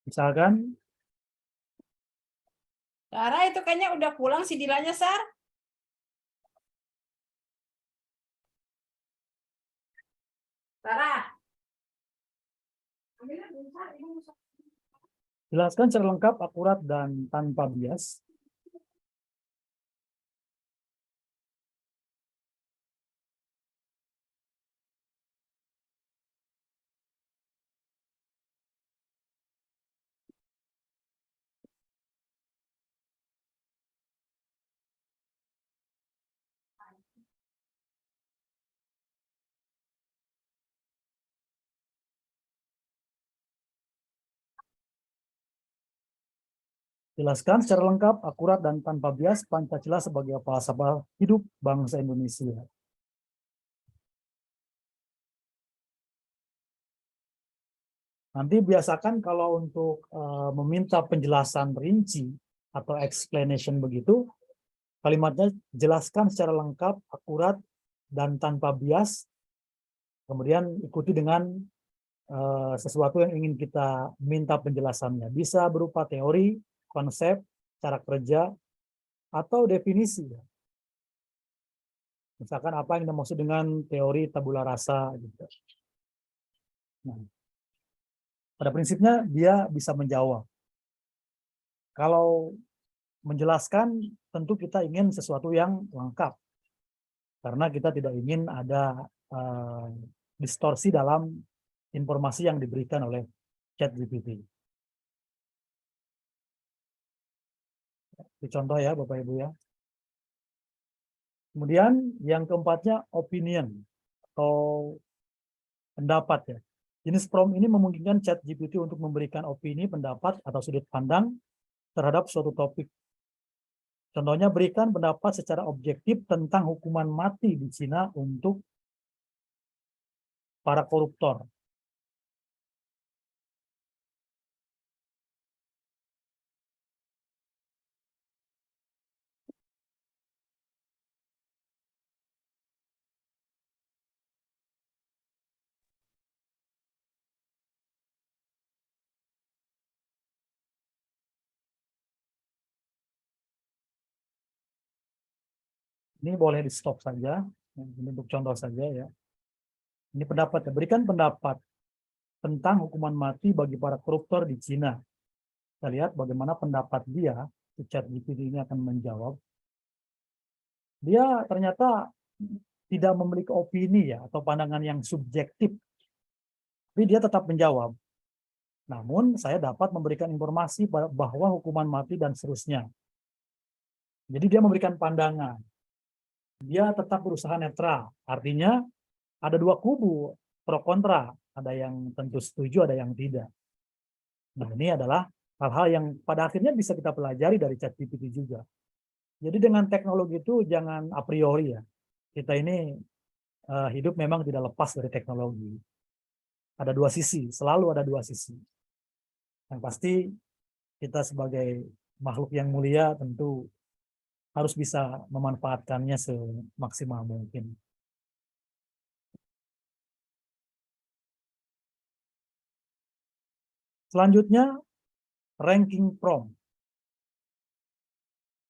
Misalkan, Sarah itu kayaknya udah pulang si Dilanya, Sar. Sarah. jelaskan secara lengkap, akurat, dan tanpa bias. Jelaskan secara lengkap, akurat, dan tanpa bias Pancasila sebagai falsafah hidup bangsa Indonesia. Nanti biasakan kalau untuk meminta penjelasan rinci atau explanation begitu, kalimatnya jelaskan secara lengkap, akurat, dan tanpa bias. Kemudian ikuti dengan sesuatu yang ingin kita minta penjelasannya. Bisa berupa teori, konsep, cara kerja, atau definisi. Misalkan apa yang dimaksud dengan teori tabula rasa. Gitu. Nah, pada prinsipnya dia bisa menjawab. Kalau menjelaskan, tentu kita ingin sesuatu yang lengkap. Karena kita tidak ingin ada distorsi dalam informasi yang diberikan oleh ChatGPT. Itu contoh ya Bapak Ibu ya. Kemudian yang keempatnya opinion atau pendapat ya. Jenis prompt ini memungkinkan ChatGPT untuk memberikan opini, pendapat, atau sudut pandang terhadap suatu topik. Contohnya, berikan pendapat secara objektif tentang hukuman mati di Cina untuk para koruptor. Ini boleh di stop saja, ini untuk contoh saja ya. Ini pendapat, berikan pendapat tentang hukuman mati bagi para koruptor di Cina. Kita lihat bagaimana pendapat dia, ChatGPT ini akan menjawab. Dia ternyata tidak memiliki opini ya, atau pandangan yang subjektif. Tapi dia tetap menjawab. Namun saya dapat memberikan informasi bahwa hukuman mati dan seterusnya. Jadi dia memberikan pandangan. Dia tetap berusaha netral. Artinya ada dua kubu, pro kontra. Ada yang tentu setuju, ada yang tidak. Nah, ini adalah hal-hal yang pada akhirnya bisa kita pelajari dari ChatGPT juga. Jadi dengan teknologi itu jangan a priori ya. Kita ini hidup memang tidak lepas dari teknologi. Ada dua sisi, selalu ada dua sisi. Yang pasti kita sebagai makhluk yang mulia tentu harus bisa memanfaatkannya semaksimal mungkin. Selanjutnya, ranking prompt.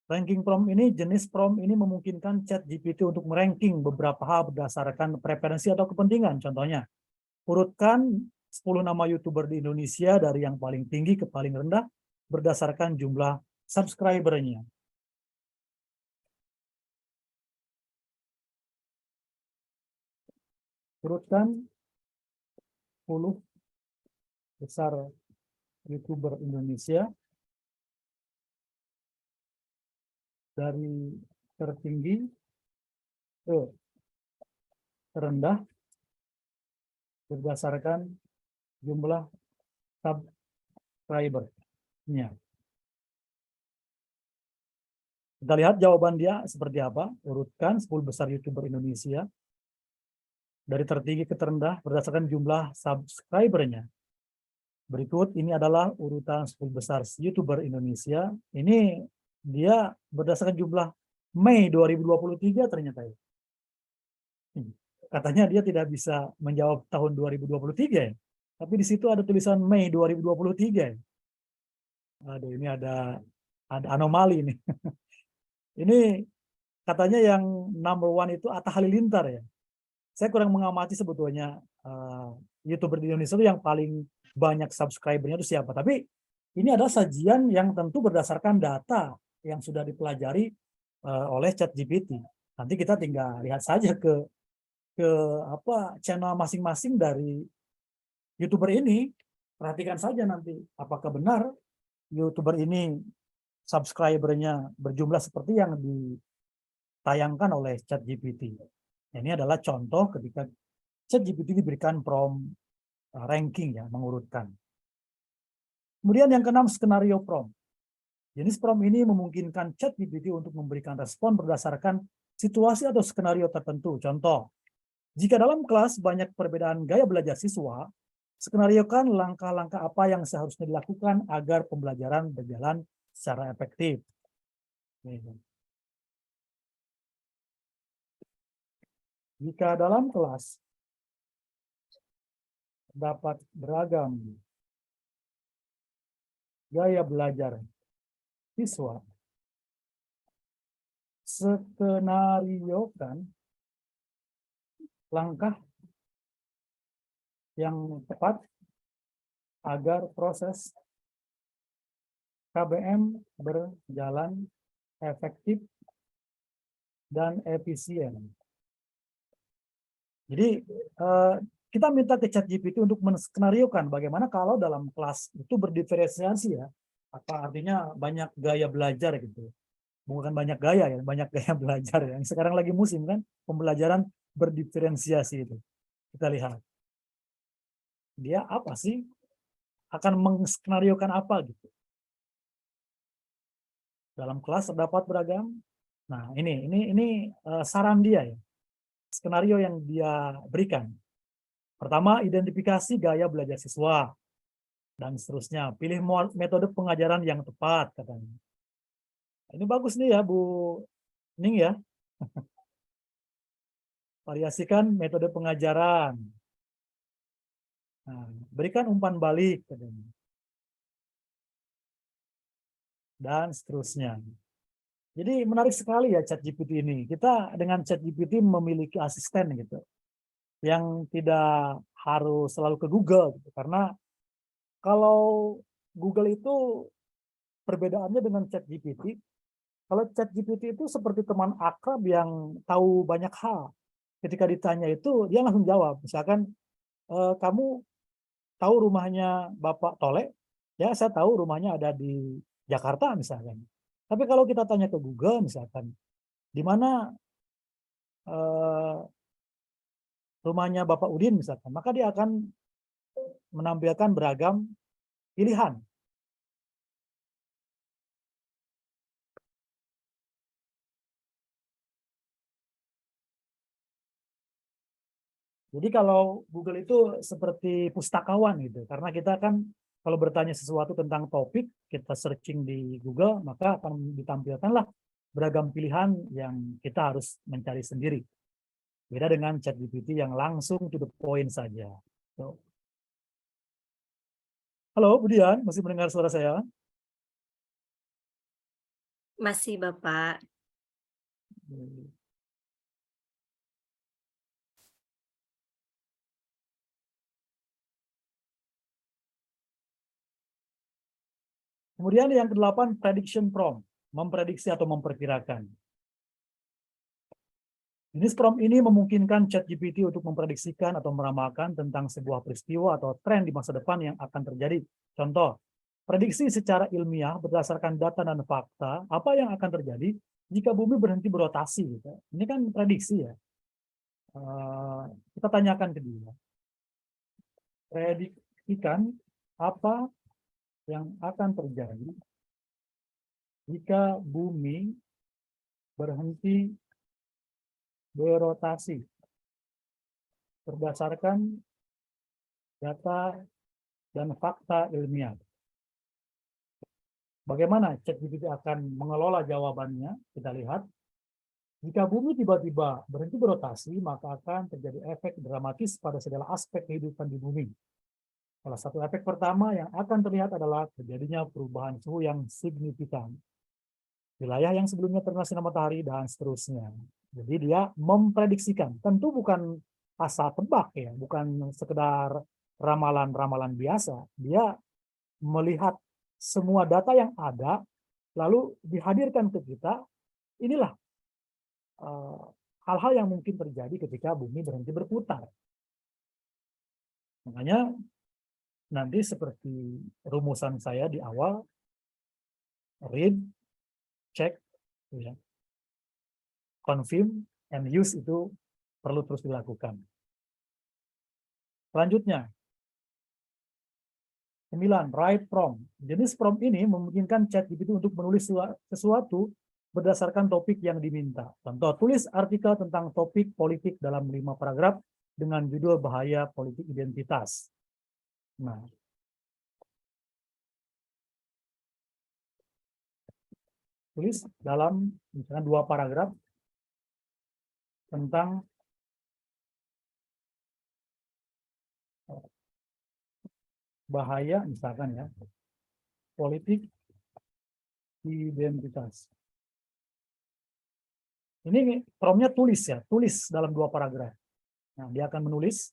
Ranking prompt ini, jenis prompt ini memungkinkan ChatGPT untuk meranking beberapa hal berdasarkan preferensi atau kepentingan. Contohnya, Urutkan 10 nama YouTuber di Indonesia dari yang paling tinggi ke paling rendah berdasarkan jumlah subscriber-nya. Urutkan 10 besar YouTuber Indonesia dari tertinggi ke terendah berdasarkan jumlah subscriber-nya. Kita lihat jawaban dia seperti apa. Urutkan 10 besar YouTuber Indonesia dari tertinggi ke terendah berdasarkan jumlah subscriber-nya. Berikut ini adalah urutan 10 besar YouTuber Indonesia. Ini dia berdasarkan jumlah Mei 2023 ternyata ya. Katanya dia tidak bisa menjawab tahun 2023 ya. Tapi di situ ada tulisan Mei 2023 ya. Aduh, ini ada anomali ini. Ini katanya yang number one itu Atta Halilintar ya. Saya kurang mengamati sebetulnya YouTuber di Indonesia itu yang paling banyak subscribernya itu siapa. Tapi ini adalah sajian yang tentu berdasarkan data yang sudah dipelajari oleh ChatGPT. Nanti kita tinggal lihat saja ke channel masing-masing dari YouTuber ini. Perhatikan saja nanti apakah benar YouTuber ini subscribernya berjumlah seperti yang ditayangkan oleh ChatGPT. Ini adalah contoh ketika ChatGPT diberikan prompt ranking ya, mengurutkan. Kemudian yang keenam, skenario prompt. Jenis prompt ini memungkinkan ChatGPT untuk memberikan respon berdasarkan situasi atau skenario tertentu. Contoh, jika dalam kelas banyak perbedaan gaya belajar siswa, skenariokan langkah-langkah apa yang seharusnya dilakukan agar pembelajaran berjalan secara efektif. Jika dalam kelas dapat beragam gaya belajar siswa, skenariokan langkah yang tepat agar proses KBM berjalan efektif dan efisien. Jadi kita minta ke ChatGPT untuk menskenariokan bagaimana kalau dalam kelas itu berdiferensiasi ya. Apa artinya banyak gaya belajar gitu. Bukan banyak gaya ya, banyak gaya belajar ya. Yang sekarang lagi musim kan, pembelajaran berdiferensiasi itu. Kita lihat. Dia apa sih? Akan menskenariokan apa gitu. Dalam kelas terdapat beragam. Nah, ini saran dia ya. Skenario yang dia berikan. Pertama, identifikasi gaya belajar siswa dan seterusnya. Pilih metode pengajaran yang tepat katanya. Ini bagus nih ya Bu Ning ya. Variasikan metode pengajaran. Nah, berikan umpan balik katanya. Dan seterusnya. Jadi menarik sekali ya ChatGPT ini. Kita dengan ChatGPT memiliki asisten gitu. Yang tidak harus selalu ke Google gitu. Karena kalau Google itu perbedaannya dengan ChatGPT. Kalau ChatGPT itu seperti teman akrab yang tahu banyak hal. Ketika ditanya itu dia langsung jawab. Misalkan kamu tahu rumahnya Bapak Tole? Ya, saya tahu rumahnya ada di Jakarta misalkan. Tapi kalau kita tanya ke Google misalkan, di mana rumahnya Bapak Udin misalkan, maka dia akan menampilkan beragam pilihan. Jadi kalau Google itu seperti pustakawan gitu, karena kita kan kalau bertanya sesuatu tentang topik, kita searching di Google, maka akan ditampilkanlah beragam pilihan yang kita harus mencari sendiri. Beda dengan ChatGPT yang langsung to the point saja. So. Halo, Budian, masih mendengar suara saya? Masih, Bapak. Kemudian yang ke-8, prediction prompt, memprediksi atau memperkirakan. Jenis prompt ini memungkinkan ChatGPT untuk memprediksikan atau meramalkan tentang sebuah peristiwa atau tren di masa depan yang akan terjadi. Contoh, prediksi secara ilmiah berdasarkan data dan fakta apa yang akan terjadi jika bumi berhenti berotasi. Gitu. Ini kan prediksi ya. Kita tanyakan ke dia. Prediksikan apa yang akan terjadi jika bumi berhenti berotasi berdasarkan data dan fakta ilmiah. Bagaimana ChatGPT akan mengelola jawabannya? Kita lihat. Jika bumi tiba-tiba berhenti berotasi, maka akan terjadi efek dramatis pada segala aspek kehidupan di bumi. Salah satu efek pertama yang akan terlihat adalah terjadinya perubahan suhu yang signifikan. Wilayah yang sebelumnya terkena sinar matahari dan seterusnya. Jadi dia memprediksikan, tentu bukan asal tebak ya, bukan sekedar ramalan-ramalan biasa. Dia melihat semua data yang ada, lalu dihadirkan ke kita, inilah hal-hal yang mungkin terjadi ketika bumi berhenti berputar. Makanya nanti seperti rumusan saya di awal, read, check, ya. Confirm and use itu perlu terus dilakukan. Selanjutnya, 9. Write prompt. Jenis prompt ini memungkinkan ChatGPT untuk menulis sesuatu berdasarkan topik yang diminta. Contoh, tulis artikel tentang topik politik dalam 5 paragraf dengan judul bahaya politik identitas. Nah, tulis dalam misalnya 2 paragraf tentang bahaya misalkan ya politik identitas. Ini promptnya tulis ya, tulis dalam 2 paragraf. Nah, dia akan menulis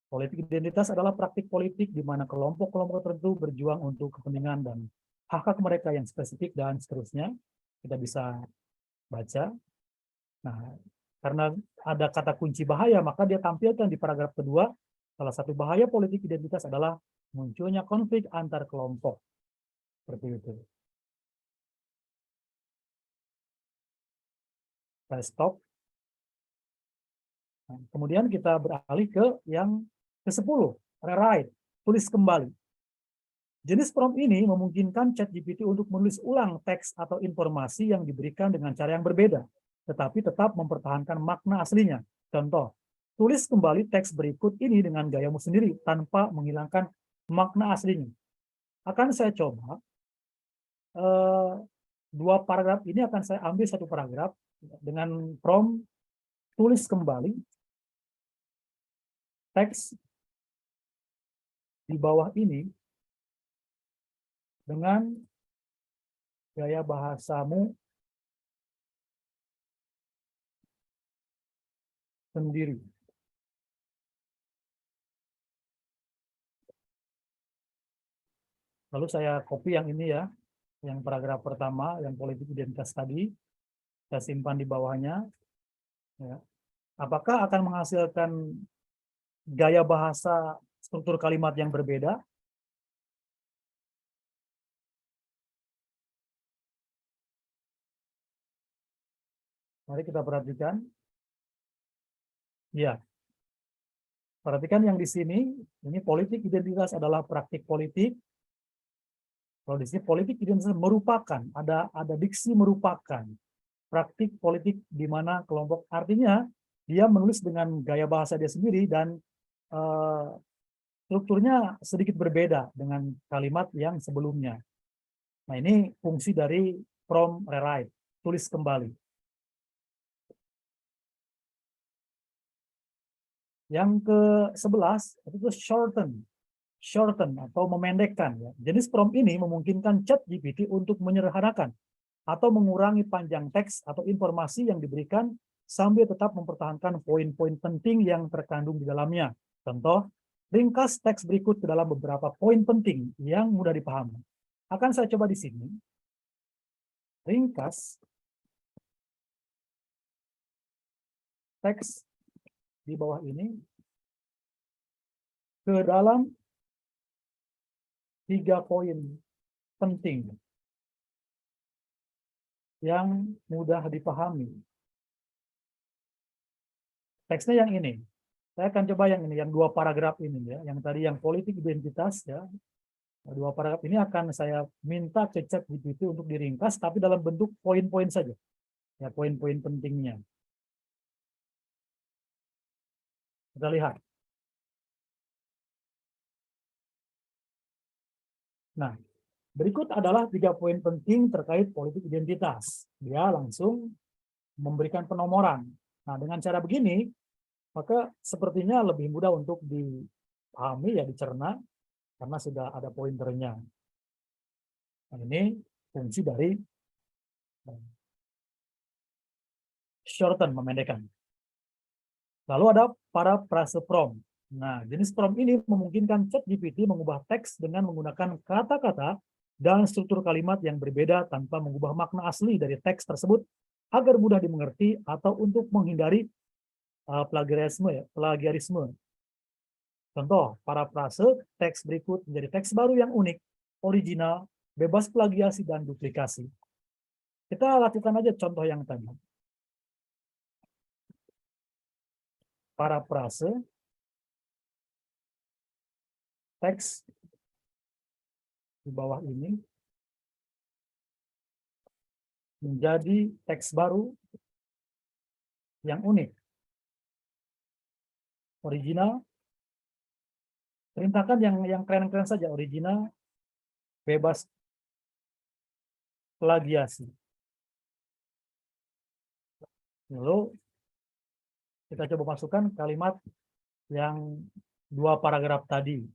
politik identitas adalah praktik politik di mana kelompok-kelompok tertentu berjuang untuk kepentingan dan hak-hak mereka yang spesifik dan seterusnya. Kita bisa baca. Nah, karena ada kata kunci bahaya, maka dia tampilkan di paragraf kedua, salah satu bahaya politik identitas adalah munculnya konflik antar kelompok. Seperti itu. Saya stop. Nah, kemudian kita beralih ke yang ke-10, rewrite, tulis kembali. Jenis prompt ini memungkinkan ChatGPT untuk menulis ulang teks atau informasi yang diberikan dengan cara yang berbeda, tetapi tetap mempertahankan makna aslinya. Contoh, tulis kembali teks berikut ini dengan gayamu sendiri tanpa menghilangkan makna aslinya. Akan saya coba 2 paragraf ini akan saya ambil 1 paragraf dengan prompt tulis kembali teks di bawah ini dengan gaya bahasamu sendiri. Lalu saya copy yang ini ya, yang paragraf pertama, yang politik identitas tadi, saya simpan di bawahnya. Ya. Apakah akan menghasilkan gaya bahasa struktur kalimat yang berbeda? Mari kita perhatikan. Ya, perhatikan yang di sini, ini politik identitas adalah praktik politik. Kalau di sini politik identitas merupakan, ada diksi merupakan praktik politik di mana kelompok, artinya dia menulis dengan gaya bahasa dia sendiri dan strukturnya sedikit berbeda dengan kalimat yang sebelumnya. Nah, ini fungsi dari prompt rewrite, tulis kembali. Yang ke-11 itu shorten atau memendekkan. Ya. Jenis prompt ini memungkinkan ChatGPT untuk menyederhanakan atau mengurangi panjang teks atau informasi yang diberikan sambil tetap mempertahankan poin-poin penting yang terkandung di dalamnya. Contoh, ringkas teks berikut ke dalam beberapa poin penting yang mudah dipahami. akan saya coba di sini ringkas teks di bawah ini ke dalam 3 poin penting yang mudah dipahami. Teksnya yang ini. Saya akan coba yang ini, yang 2 paragraf ini ya. Yang tadi yang politik identitas ya. 2 paragraf ini akan saya minta ke ChatGPT untuk diringkas, tapi dalam bentuk poin-poin saja. Ya, poin-poin pentingnya. Kita lihat. Nah, berikut adalah 3 poin penting terkait politik identitas. Dia langsung memberikan penomoran. Nah, dengan cara begini, maka sepertinya lebih mudah untuk dipahami, ya dicerna, karena sudah ada pointernya. Nah, ini fungsi dari shorten, memendekkan. Lalu ada paraphrase prompt. Nah, jenis prompt ini memungkinkan ChatGPT mengubah teks dengan menggunakan kata-kata dan struktur kalimat yang berbeda tanpa mengubah makna asli dari teks tersebut agar mudah dimengerti atau untuk menghindari plagiarisme. Contoh, paraphrase teks berikut menjadi teks baru yang unik, original, bebas plagiasi dan duplikasi. Kita lakukan aja contoh yang tadi. Paraphrase teks di bawah ini menjadi teks baru yang unik, original. Perintahkan yang keren-keren saja, original, bebas plagiasi. Lalu kita coba masukkan kalimat yang 2 paragraf tadi,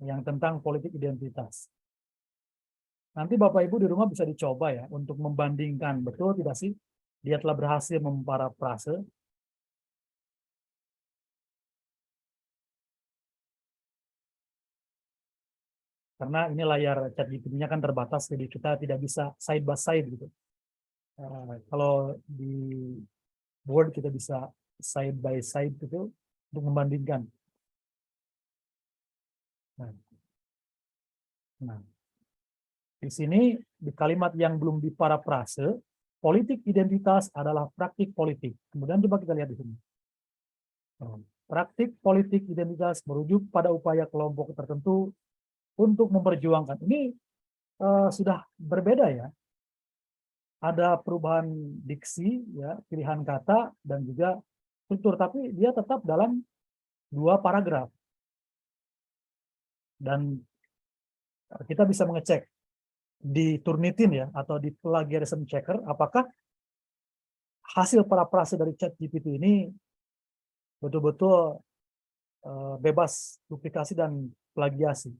yang tentang politik identitas. Nanti Bapak Ibu di rumah bisa dicoba ya, untuk membandingkan, betul tidak sih, dia telah berhasil memparafrase. Karena ini layar ChatGPT-nya kan terbatas, jadi kita tidak bisa side by side gitu. Kalau di Word kita bisa side by side gitu untuk membandingkan. Nah, di sini di kalimat yang belum diparafrase, politik identitas adalah praktik politik. Kemudian coba kita lihat di sini. Praktik politik identitas merujuk pada upaya kelompok tertentu untuk memperjuangkan. Ini sudah berbeda ya. Ada perubahan diksi, ya, pilihan kata dan juga struktur, tapi dia tetap dalam 2 paragraf. Dan kita bisa mengecek di Turnitin ya, atau di plagiarism checker, apakah hasil parafrase dari ChatGPT ini betul-betul bebas duplikasi dan plagiasi.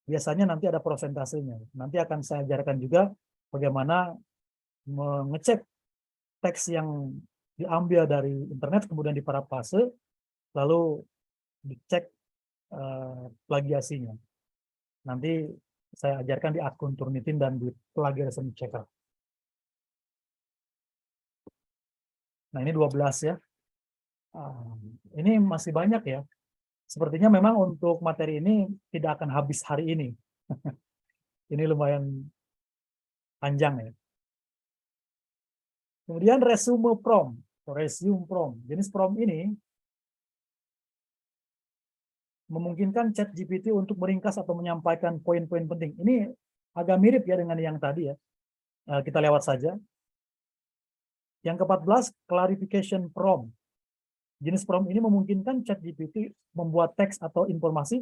Biasanya nanti ada prosentasenya. Nanti akan saya ajarkan juga bagaimana mengecek teks yang diambil dari internet kemudian diparafrase, lalu dicek plagiasinya. Nanti saya ajarkan di akun Turnitin dan di plagiarism checker. Nah, ini 12 ya. Ini masih banyak ya. Sepertinya memang untuk materi ini tidak akan habis hari ini. Ini lumayan panjang ya. Kemudian resume prompt. Jenis prompt ini memungkinkan ChatGPT untuk meringkas atau menyampaikan poin-poin penting. Ini agak mirip ya dengan yang tadi ya. Kita lewat saja. Yang ke-14, clarification prompt. Jenis prompt ini memungkinkan ChatGPT membuat teks atau informasi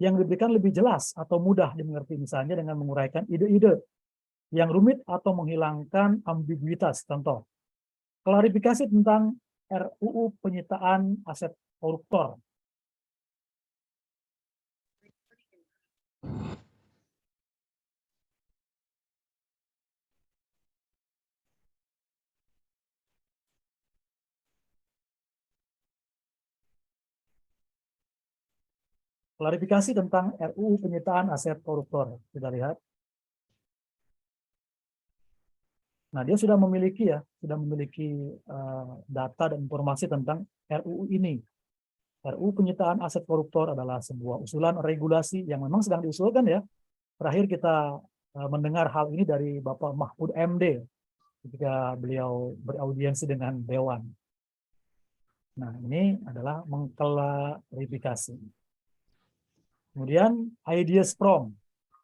yang diberikan lebih jelas atau mudah dimengerti, misalnya dengan menguraikan ide-ide yang rumit atau menghilangkan ambiguitas. Contoh, klarifikasi tentang RUU penyitaan aset koruptor. klarifikasi tentang RUU penyitaan aset koruptor. Kita lihat. Nah, dia sudah memiliki data dan informasi tentang RUU ini. RUU penyitaan aset koruptor adalah sebuah usulan regulasi yang memang sedang diusulkan ya. Terakhir kita mendengar hal ini dari Bapak Mahfud MD ketika beliau beraudiensi dengan Dewan. Nah, ini adalah mengklarifikasi. Kemudian ideas prompt.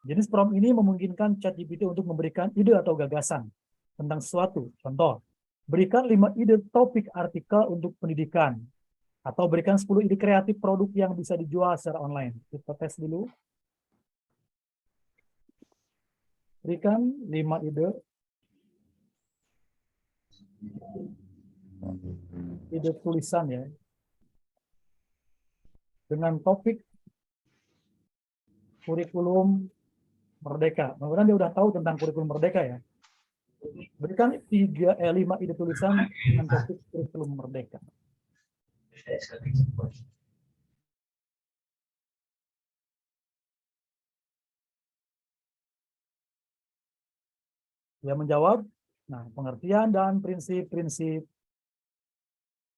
Jenis prompt ini memungkinkan ChatGPT untuk memberikan ide atau gagasan tentang sesuatu. Contoh, berikan 5 ide topik artikel untuk pendidikan, atau berikan 10 ide kreatif produk yang bisa dijual secara online. Kita tes dulu. Berikan 5 ide tulisan ya, dengan topik kurikulum merdeka. Mudah-mudahan dia udah tahu tentang kurikulum merdeka ya. Berikan 5 ide tulisan dengan topik kurikulum merdeka. Dia menjawab, nah, pengertian dan prinsip-prinsip.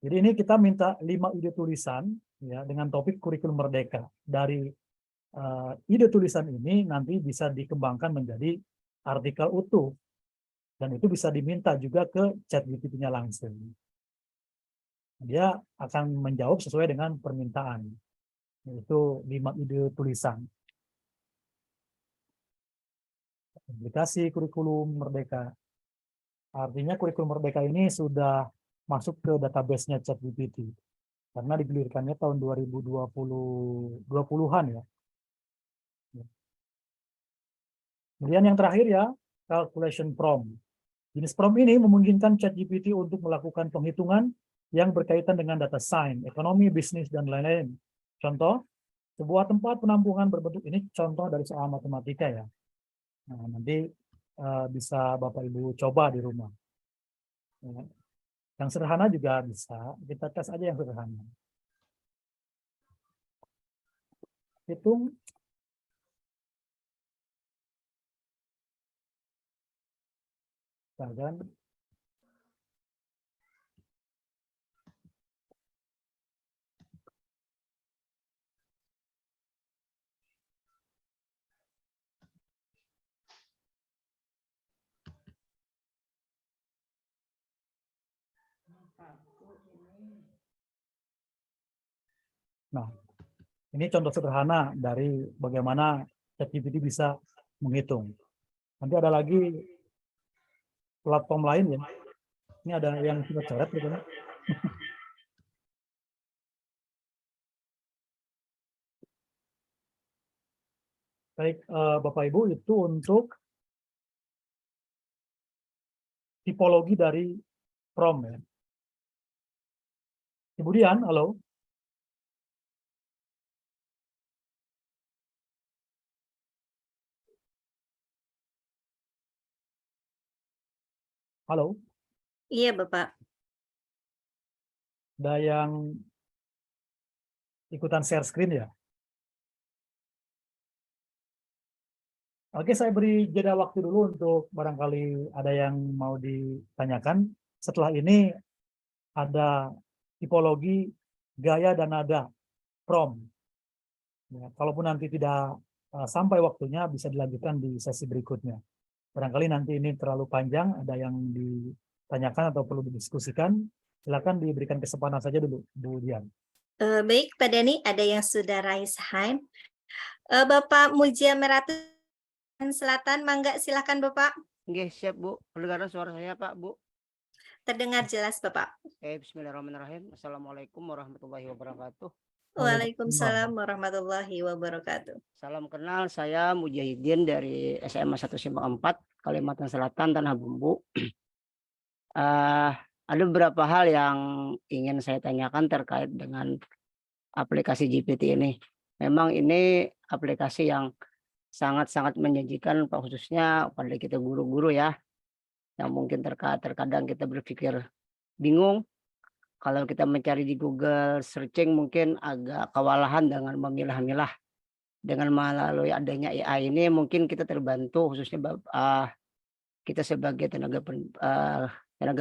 Jadi ini kita minta 5 ide tulisan ya dengan topik kurikulum merdeka. Dari ide tulisan ini nanti bisa dikembangkan menjadi artikel utuh. Dan itu bisa diminta juga ke ChatGPT-nya langsung. Dia akan menjawab sesuai dengan permintaan. Yaitu 5 ide tulisan. Aplikasi kurikulum merdeka. Artinya kurikulum merdeka ini sudah masuk ke database-nya ChatGPT. Karena digulirkannya tahun 2020-an ya. Kemudian yang terakhir ya, calculation prompt. Jenis prompt ini memungkinkan ChatGPT untuk melakukan penghitungan yang berkaitan dengan data sains, ekonomi, bisnis, dan lain-lain. Contoh, sebuah tempat penampungan berbentuk ini contoh dari soal matematika ya. Nah, nanti bisa Bapak Ibu coba di rumah. Yang sederhana juga bisa, kita tes aja yang sederhana. Hitung. Dan nah, ini contoh sederhana dari bagaimana ChatGPT bisa menghitung. Nanti ada lagi platform lain ya. Ini ada yang kita coret gitu. Baik, Bapak Ibu, itu untuk tipologi dari prompt ya. Kemudian, halo. Halo. Iya, Bapak. Ada yang ikutan share screen ya? Oke, saya beri jeda waktu dulu untuk barangkali ada yang mau ditanyakan. Setelah ini ada tipologi gaya dan nada prompt. Ya, kalaupun nanti tidak sampai waktunya, bisa dilanjutkan di sesi berikutnya. Barangkali nanti ini terlalu panjang, ada yang ditanyakan atau perlu didiskusikan, silakan diberikan kesempatan saja dulu, Bu Dian. Baik, Pak Dani, ada yang sudah raise hand. Bapak Mujia Meratu Selatan, mangga silakan Bapak. Oke, siap Bu. Pendengaran suara saya Pak, Bu. Terdengar jelas Bapak. Bismillahirrahmanirrahim. Assalamualaikum warahmatullahi wabarakatuh. Waalaikumsalam warahmatullahi wabarakatuh. Salam kenal, saya Mujahidin dari SMA 1 Simpang 4, Kalimantan Selatan, Tanah Bumbu. Ada beberapa hal yang ingin saya tanyakan terkait dengan aplikasi GPT ini. Memang ini aplikasi yang sangat-sangat menjanjikan, Pak, khususnya pada kita guru-guru ya, yang mungkin terkadang kita berpikir bingung. Kalau kita mencari di Google searching mungkin agak kewalahan dengan memilah-milah dengan melalui adanya AI ini mungkin kita terbantu khususnya kita sebagai tenaga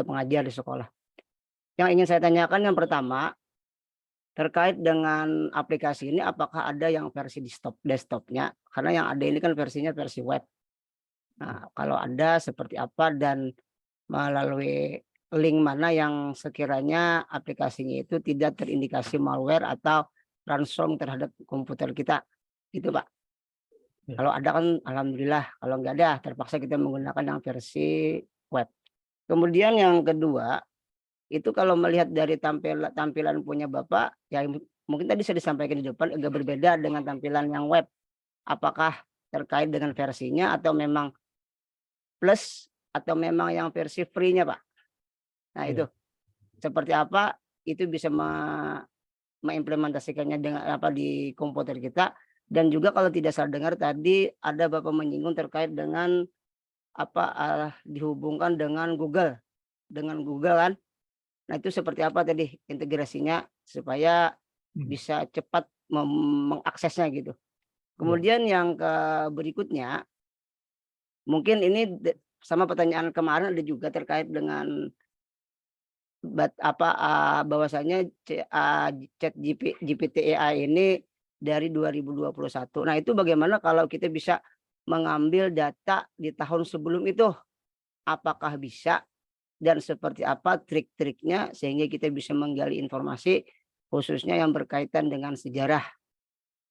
pengajar di sekolah. Yang ingin saya tanyakan yang pertama terkait dengan aplikasi ini, apakah ada yang versi desktopnya? Karena yang ada ini kan versinya versi web. Nah, kalau ada seperti apa dan melalui link mana yang sekiranya aplikasinya itu tidak terindikasi malware atau ransom terhadap komputer kita, gitu Pak. Ya. Kalau ada kan alhamdulillah, kalau nggak ada terpaksa kita menggunakan yang versi web. Kemudian yang kedua, itu kalau melihat dari tampilan punya Bapak, ya mungkin tadi saya disampaikan di depan agak berbeda dengan tampilan yang web. Apakah terkait dengan versinya atau memang plus atau memang yang versi free-nya, Pak? Nah, Iya. itu seperti apa itu bisa mengimplementasikannya dengan apa di komputer kita. Dan juga kalau tidak salah dengar tadi ada Bapak menyinggung terkait dengan dihubungkan dengan Google kan. Nah, itu seperti apa tadi integrasinya supaya bisa cepat mengaksesnya gitu. Kemudian yang berikutnya, mungkin ini sama pertanyaan kemarin ada juga terkait dengan bahwasanya chat GPT AI ini dari 2021. Nah, itu bagaimana kalau kita bisa mengambil data di tahun sebelum itu? Apakah bisa? Dan seperti apa trik-triknya sehingga kita bisa menggali informasi khususnya yang berkaitan dengan sejarah.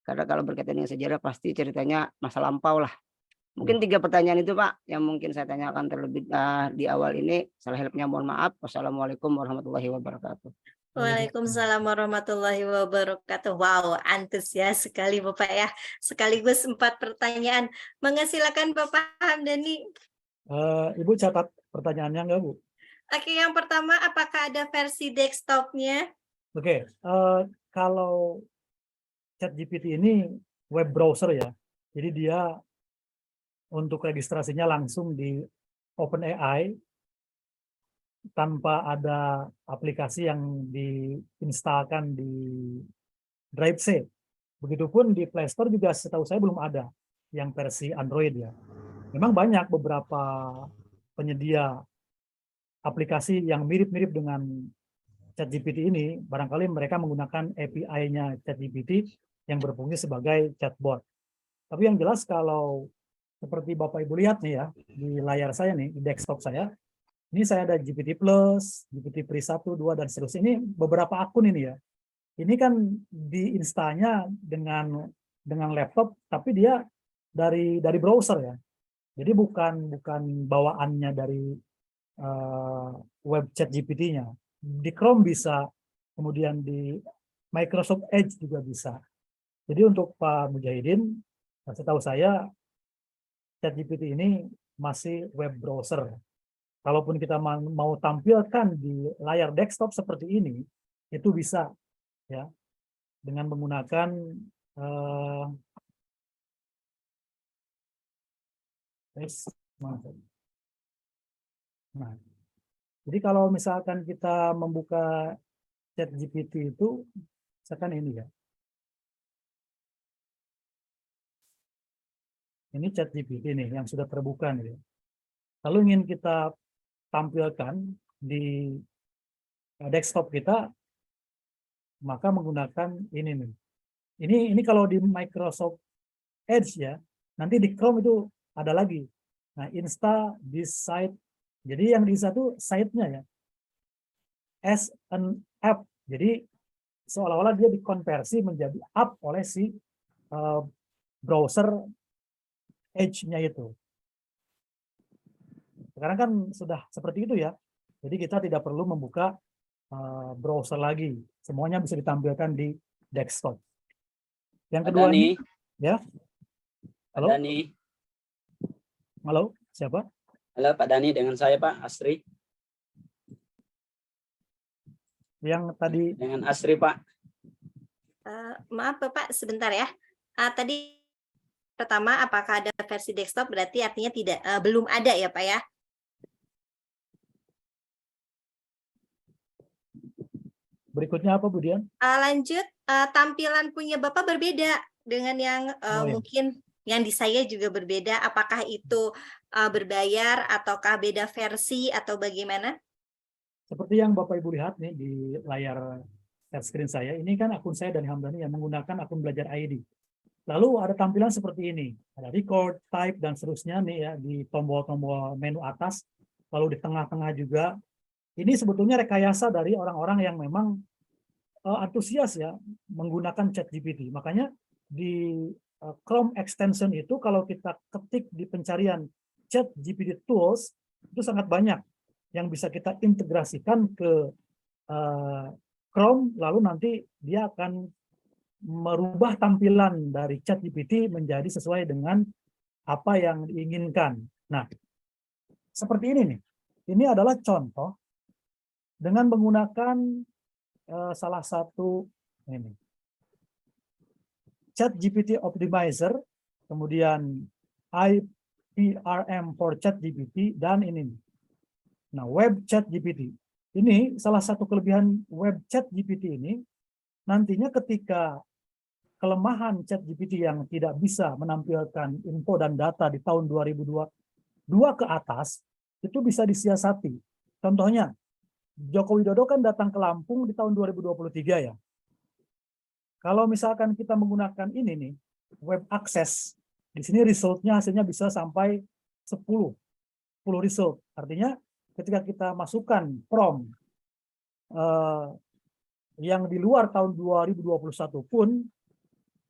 Karena kalau berkaitan dengan sejarah pasti ceritanya masa lampau lah. Mungkin 3 pertanyaan itu Pak yang mungkin saya tanyakan terlebih di awal ini. Salah hilapnya mohon maaf. Wassalamualaikum warahmatullahi wabarakatuh. Waalaikumsalam warahmatullahi wabarakatuh. Wow, antusias sekali Bapak ya. Sekaligus 4 pertanyaan. Silakan Bapak Hamdani. Ibu catat pertanyaannya nggak, Bu? Oke, yang pertama, apakah ada versi desktopnya? Oke, kalau ChatGPT ini web browser ya, jadi dia untuk registrasinya langsung di OpenAI tanpa ada aplikasi yang diinstalkan di Drive C. Begitupun di Play Store juga setahu saya belum ada yang versi Android ya. Memang banyak beberapa penyedia aplikasi yang mirip-mirip dengan ChatGPT ini, barangkali mereka menggunakan API-nya ChatGPT yang berfungsi sebagai chatbot. Tapi yang jelas kalau seperti Bapak Ibu lihat nih ya, di layar saya nih, di desktop saya, ini saya ada GPT Plus, GPT Free 1, 2, dan seterusnya. Ini beberapa akun ini ya. Ini kan diinstalnya dengan laptop, tapi dia dari browser ya. Jadi bukan bawaannya dari web ChatGPT-nya. Di Chrome bisa, kemudian di Microsoft Edge juga bisa. Jadi untuk Pak Mujahidin, setahu saya ChatGPT ini masih web browser. Kalaupun kita mau tampilkan di layar desktop seperti ini, itu bisa ya dengan menggunakan nah, jadi kalau misalkan kita membuka ChatGPT itu, misalkan ini ya. Ini ChatGPT nih yang sudah terbuka nih. Lalu ingin kita tampilkan di desktop kita, maka menggunakan ini nih. Ini kalau di Microsoft Edge ya, nanti di Chrome itu ada lagi. Nah, install this site. Jadi yang di satu site-nya ya, as an app. Jadi seolah-olah dia dikonversi menjadi app oleh si browser Edge-nya itu. Sekarang kan sudah seperti itu ya. Jadi kita tidak perlu membuka browser lagi. Semuanya bisa ditampilkan di desktop. Yang kedua Dani. ya. Halo? Pak Dani. Halo, siapa? Halo Pak Dani, dengan saya Pak Asri. Yang tadi Dengan Asri Pak. Maaf Bapak, sebentar ya. Tadi pertama, apakah ada versi desktop? Berarti artinya tidak, belum ada ya Pak ya? berikutnya apa Bu Dian? Lanjut, tampilan punya Bapak berbeda dengan yang Oh, ya. mungkin yang di saya juga berbeda. Apakah itu berbayar ataukah beda versi atau bagaimana? Seperti yang Bapak Ibu lihat nih di layar share screen saya, ini kan akun saya dan Hamdani yang menggunakan akun Belajar ID. Lalu ada tampilan seperti ini, ada record, type, dan seterusnya nih ya di tombol-tombol menu atas, lalu di tengah-tengah juga. Ini sebetulnya rekayasa dari orang-orang yang memang antusias ya menggunakan ChatGPT. Makanya di Chrome extension itu kalau kita ketik di pencarian ChatGPT tools itu sangat banyak yang bisa kita integrasikan ke Chrome, lalu nanti dia akan merubah tampilan dari ChatGPT menjadi sesuai dengan apa yang diinginkan. Nah, seperti ini nih. Ini adalah contoh dengan menggunakan salah satu ini ChatGPT Optimizer, kemudian IPRM for ChatGPT, dan ini. Nah, Web ChatGPT. Ini salah satu kelebihan Web ChatGPT ini, nantinya ketika kelemahan ChatGPT yang tidak bisa menampilkan info dan data di tahun 2022 ke atas, itu bisa disiasati. Contohnya, Joko Widodo kan datang ke Lampung di tahun 2023 ya. Kalau misalkan kita menggunakan ini nih, web access, di sini resultnya hasilnya bisa sampai 10 result. Artinya ketika kita masukkan prompt yang di luar tahun 2021 pun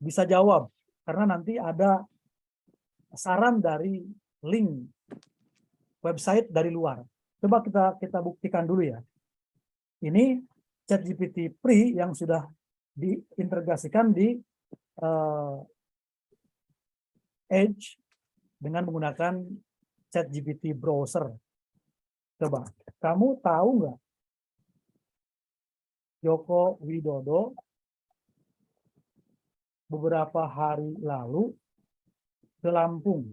bisa jawab, karena nanti ada saran dari link website dari luar. Coba kita buktikan dulu ya. Ini ChatGPT Pre yang sudah diintegrasikan di Edge dengan menggunakan ChatGPT browser. Coba, kamu tahu nggak Joko Widodo beberapa hari lalu ke Lampung?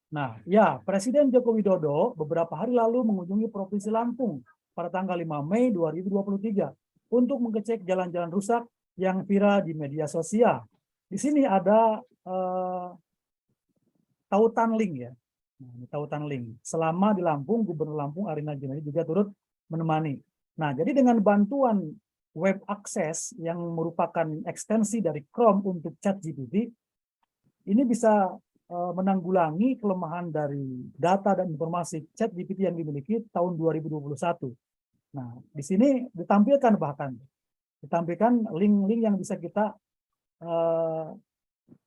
Nah, ya, Presiden Joko Widodo beberapa hari lalu mengunjungi Provinsi Lampung pada tanggal 5 Mei 2023 untuk mengecek jalan-jalan rusak yang viral di media sosial. Di sini ada tautan link ya. Nah, ini tautan link. Selama di Lampung, Gubernur Lampung Arina Junadi juga turut menemani. Nah, jadi dengan bantuan web access yang merupakan ekstensi dari Chrome untuk ChatGPT, ini bisa menanggulangi kelemahan dari data dan informasi ChatGPT yang dimiliki tahun 2021. Nah, di sini ditampilkan link-link yang bisa kita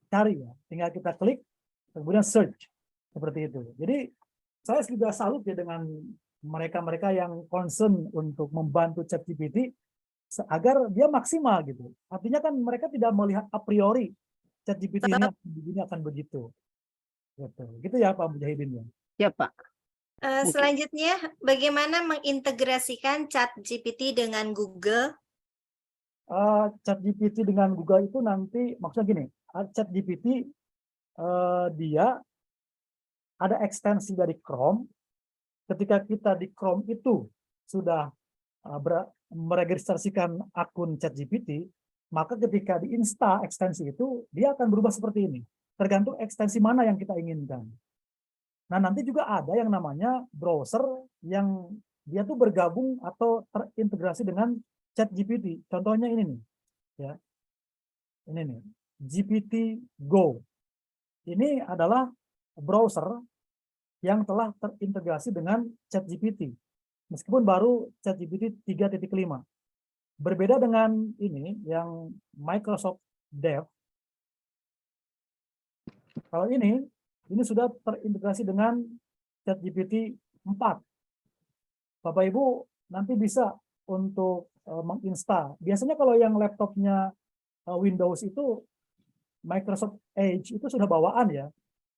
cari ya. Tinggal kita klik, kemudian search seperti itu. Jadi saya juga salut ya dengan mereka-mereka yang concern untuk membantu ChatGPT agar dia maksimal gitu. Artinya kan mereka tidak melihat a priori ChatGPT ini akan begitu. Gitu ya Pak Mujahidin ya. Ya Pak. Selanjutnya, bagaimana mengintegrasikan ChatGPT dengan Google? ChatGPT dengan Google itu nanti maksudnya gini, ChatGPT dia ada ekstensi dari Chrome. Ketika kita di Chrome itu sudah meregistrasikan akun ChatGPT, maka ketika diinstal ekstensi itu dia akan berubah seperti ini. Tergantung ekstensi mana yang kita inginkan. Nah, nanti juga ada yang namanya browser yang dia tuh bergabung atau terintegrasi dengan ChatGPT. Contohnya ini nih. Ya. Ini nih, GPT Go. Ini adalah browser yang telah terintegrasi dengan ChatGPT. Meskipun baru ChatGPT 3.5. Berbeda dengan ini yang Microsoft Dev. Kalau ini sudah terintegrasi dengan ChatGPT 4. Bapak Ibu nanti bisa untuk menginstal. Biasanya kalau yang laptopnya Windows itu Microsoft Edge itu sudah bawaan ya.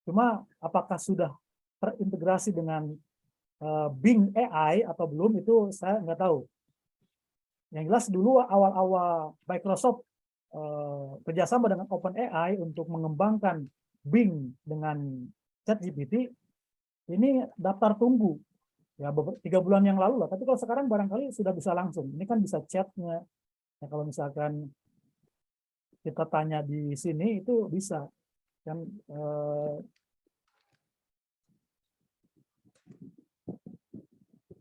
Cuma apakah sudah terintegrasi dengan Bing AI atau belum itu saya nggak tahu. Yang jelas dulu awal-awal Microsoft kerjasama dengan OpenAI untuk mengembangkan Bing dengan ChatGPT ini daftar tunggu ya 3 bulan yang lalu lah. Tapi kalau sekarang barangkali sudah bisa langsung. Ini kan bisa chatnya. Ya, kalau misalkan kita tanya di sini itu bisa kan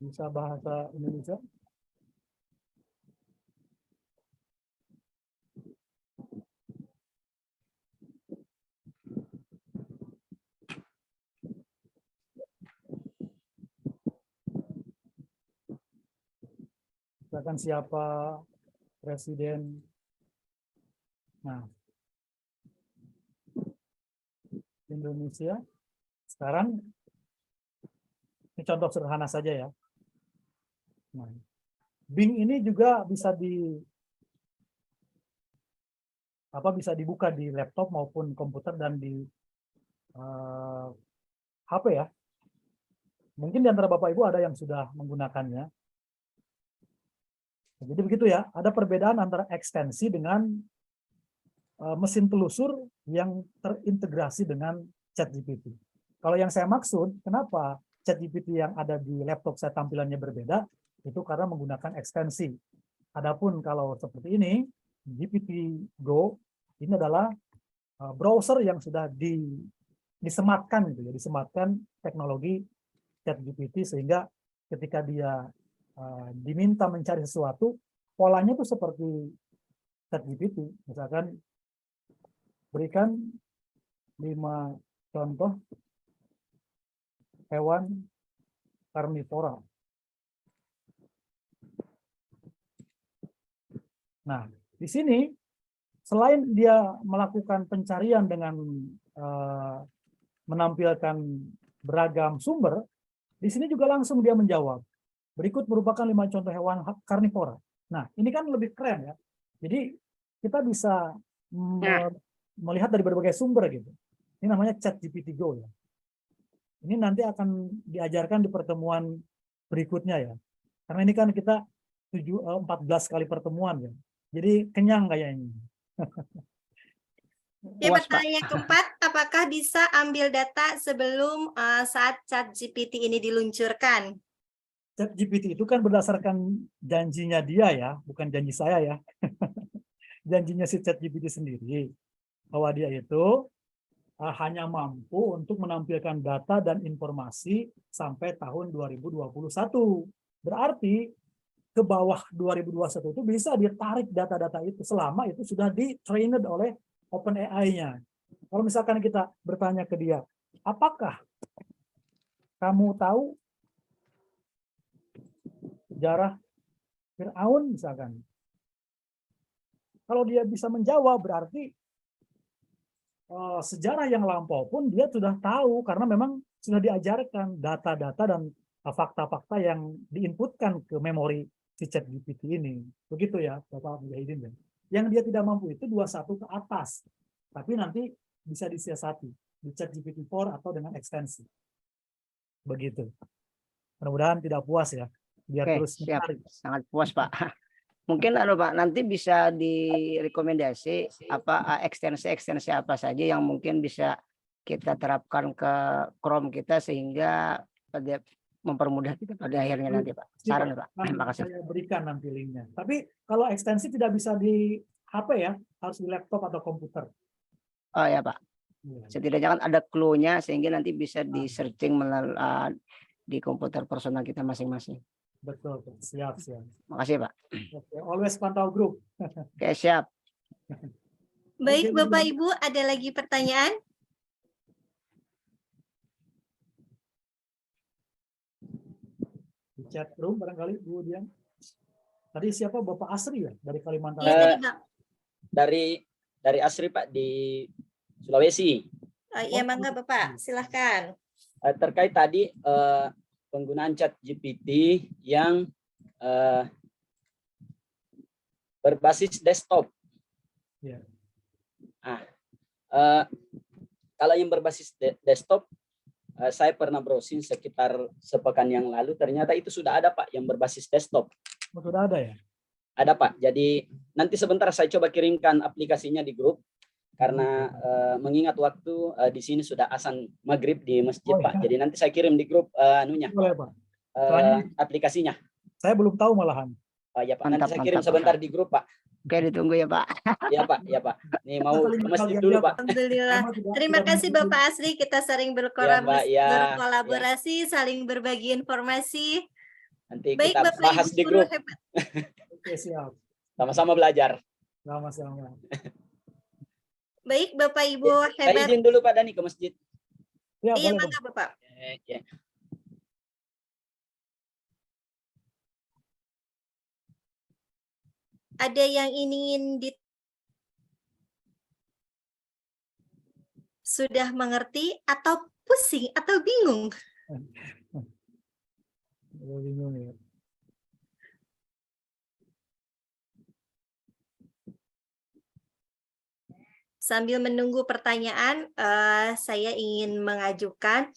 bisa bahasa Indonesia. Misalkan siapa presiden. Nah, Indonesia sekarang ini contoh sederhana saja ya. Nah, Bing ini juga bisa bisa dibuka di laptop maupun komputer dan di HP ya. Mungkin di antara Bapak Ibu ada yang sudah menggunakannya. Jadi begitu ya, ada perbedaan antara ekstensi dengan mesin telusur yang terintegrasi dengan ChatGPT. Kalau yang saya maksud, kenapa ChatGPT yang ada di laptop saya tampilannya berbeda, itu karena menggunakan ekstensi. Adapun kalau seperti ini, GPT Go ini adalah browser yang sudah disematkan gitu ya, disematkan teknologi ChatGPT sehingga ketika dia diminta mencari sesuatu, polanya tuh seperti ChatGPT. Misalkan berikan 5 contoh hewan karnivora. Nah, di sini selain dia melakukan pencarian dengan menampilkan beragam sumber, di sini juga langsung dia menjawab. Berikut merupakan 5 contoh hewan karnivora. Nah, ini kan lebih keren ya. Jadi kita bisa melihat dari berbagai sumber gitu. Ini namanya ChatGPT Go ya. Ini nanti akan diajarkan di pertemuan berikutnya ya. Karena ini kan kita 14 kali pertemuan ya. Jadi kenyang kayaknya. Ya, pertanyaan keempat, apakah bisa ambil data sebelum saat ChatGPT ini diluncurkan? ChatGPT itu kan berdasarkan janjinya dia ya, bukan janji saya ya. Janjinya si ChatGPT sendiri. Bahwa dia itu hanya mampu untuk menampilkan data dan informasi sampai tahun 2021. Berarti ke bawah 2021 itu bisa ditarik data-data itu selama itu sudah di-trained oleh OpenAI-nya. Kalau misalkan kita bertanya ke dia, apakah kamu tahu sejarah Fir'aun misalkan? Kalau dia bisa menjawab berarti sejarah yang lampau pun dia sudah tahu karena memang sudah diajarkan data-data dan fakta-fakta yang diinputkan ke memori si ChatGPT ini. Begitu ya, Bapak Mujahidin. Yang dia tidak mampu itu 21 ke atas. Tapi nanti bisa disiasati di ChatGPT-4 atau dengan ekstensi. Begitu. Mudah-mudahan tidak puas ya. Biar Oke, terus siap. mencari. Sangat puas, Pak. Mungkin Pak, nanti bisa direkomendasi apa ekstensi apa saja yang mungkin bisa kita terapkan ke Chrome kita sehingga mempermudah kita pada akhirnya nanti, Pak. Saran, Pak. Terima kasih. Saya berikan nanti linknya. Tapi kalau ekstensi tidak bisa di HP ya, harus di laptop atau komputer. Oh ya, Pak. Setidaknya kan ada clue-nya sehingga nanti bisa di-searching di komputer personal kita masing-masing. Betul, siap. Makasih, Pak. Oke, always pantau grup. Oke, siap. Baik, Bapak Ibu, ada lagi pertanyaan? Di chat room barangkali Bu Dian. Tadi siapa Bapak Asri ya dari Kalimantan? Iya, tadi, Bang. Dari Asri Pak di Sulawesi. Ya, mangga Bapak, silahkan. Terkait tadi penggunaan ChatGPT yang berbasis desktop. Ya. Kalau yang berbasis desktop, saya pernah browsing sekitar sepekan yang lalu, ternyata itu sudah ada Pak yang berbasis desktop. Sudah ada ya? Ada Pak. Jadi nanti sebentar saya coba kirimkan aplikasinya di grup. karena mengingat waktu di sini sudah azan maghrib di masjid Oh, iya. Pak. Jadi nanti saya kirim di grup anunya Boleh Pak. Soalnya aplikasinya. saya belum tahu malahan. Ya Pak, Mantap, nanti saya kirim mantap, sebentar Pak. di grup Pak. Oke, ditunggu ya Pak. Ya Pak, ya Pak. Nih mau Saling ke masjid berkali dulu aja, Pak. Alhamdulillah. Sama tidak- Terima tidak kasih menunggu. Bapak Asri, kita sering Ya Mbak, ya. berkolaborasi, saling berbagi informasi. Nanti Baik kita Bapak bahas Ibu di guru grup. hebat. Oke, siap. Sama-sama belajar. Sama-sama. Baik Bapak Ibu Saya hebat. izin dulu Pak Dani ke masjid. Ya, Iya, boleh. mangga Bapak. Ya. Ada yang ingin sudah mengerti atau pusing atau bingung? Bingung ya. Sambil menunggu pertanyaan, saya ingin mengajukan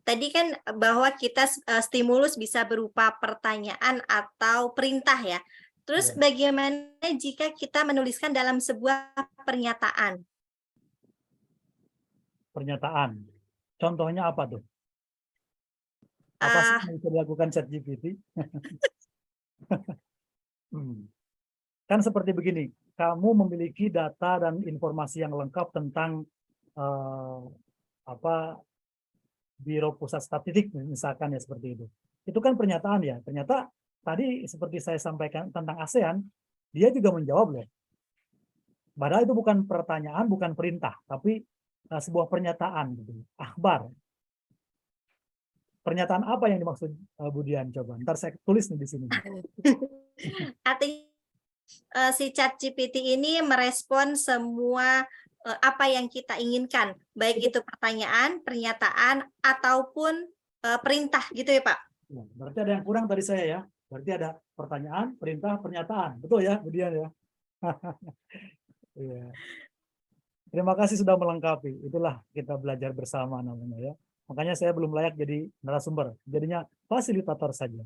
tadi kan bahwa kita stimulus bisa berupa pertanyaan atau perintah ya. Terus bagaimana jika kita menuliskan dalam sebuah pernyataan? Pernyataan. Contohnya apa tuh? Apa sih yang bisa dilakukan ChatGPT? Kan seperti begini, kamu memiliki data dan informasi yang lengkap tentang Biro Pusat Statistik misalkan ya seperti itu. Itu kan pernyataan ya. Ternyata tadi seperti saya sampaikan tentang ASEAN, dia juga menjawab loh. Padahal itu bukan pertanyaan, bukan perintah, tapi sebuah pernyataan gitu. Akhbar. Pernyataan apa yang dimaksud Bu Dian? Coba, ntar saya tulis nih di sini. Artinya si ChatGPT ini merespon semua apa yang kita inginkan, baik itu pertanyaan, pernyataan, ataupun perintah gitu ya Pak? Ya, berarti ada yang kurang tadi saya ya. Berarti ada pertanyaan, perintah, pernyataan. Betul ya, Bu Dian ya? Ya. Terima kasih sudah melengkapi. Itulah kita belajar bersama namanya ya. Makanya saya belum layak jadi narasumber. Jadinya fasilitator saja.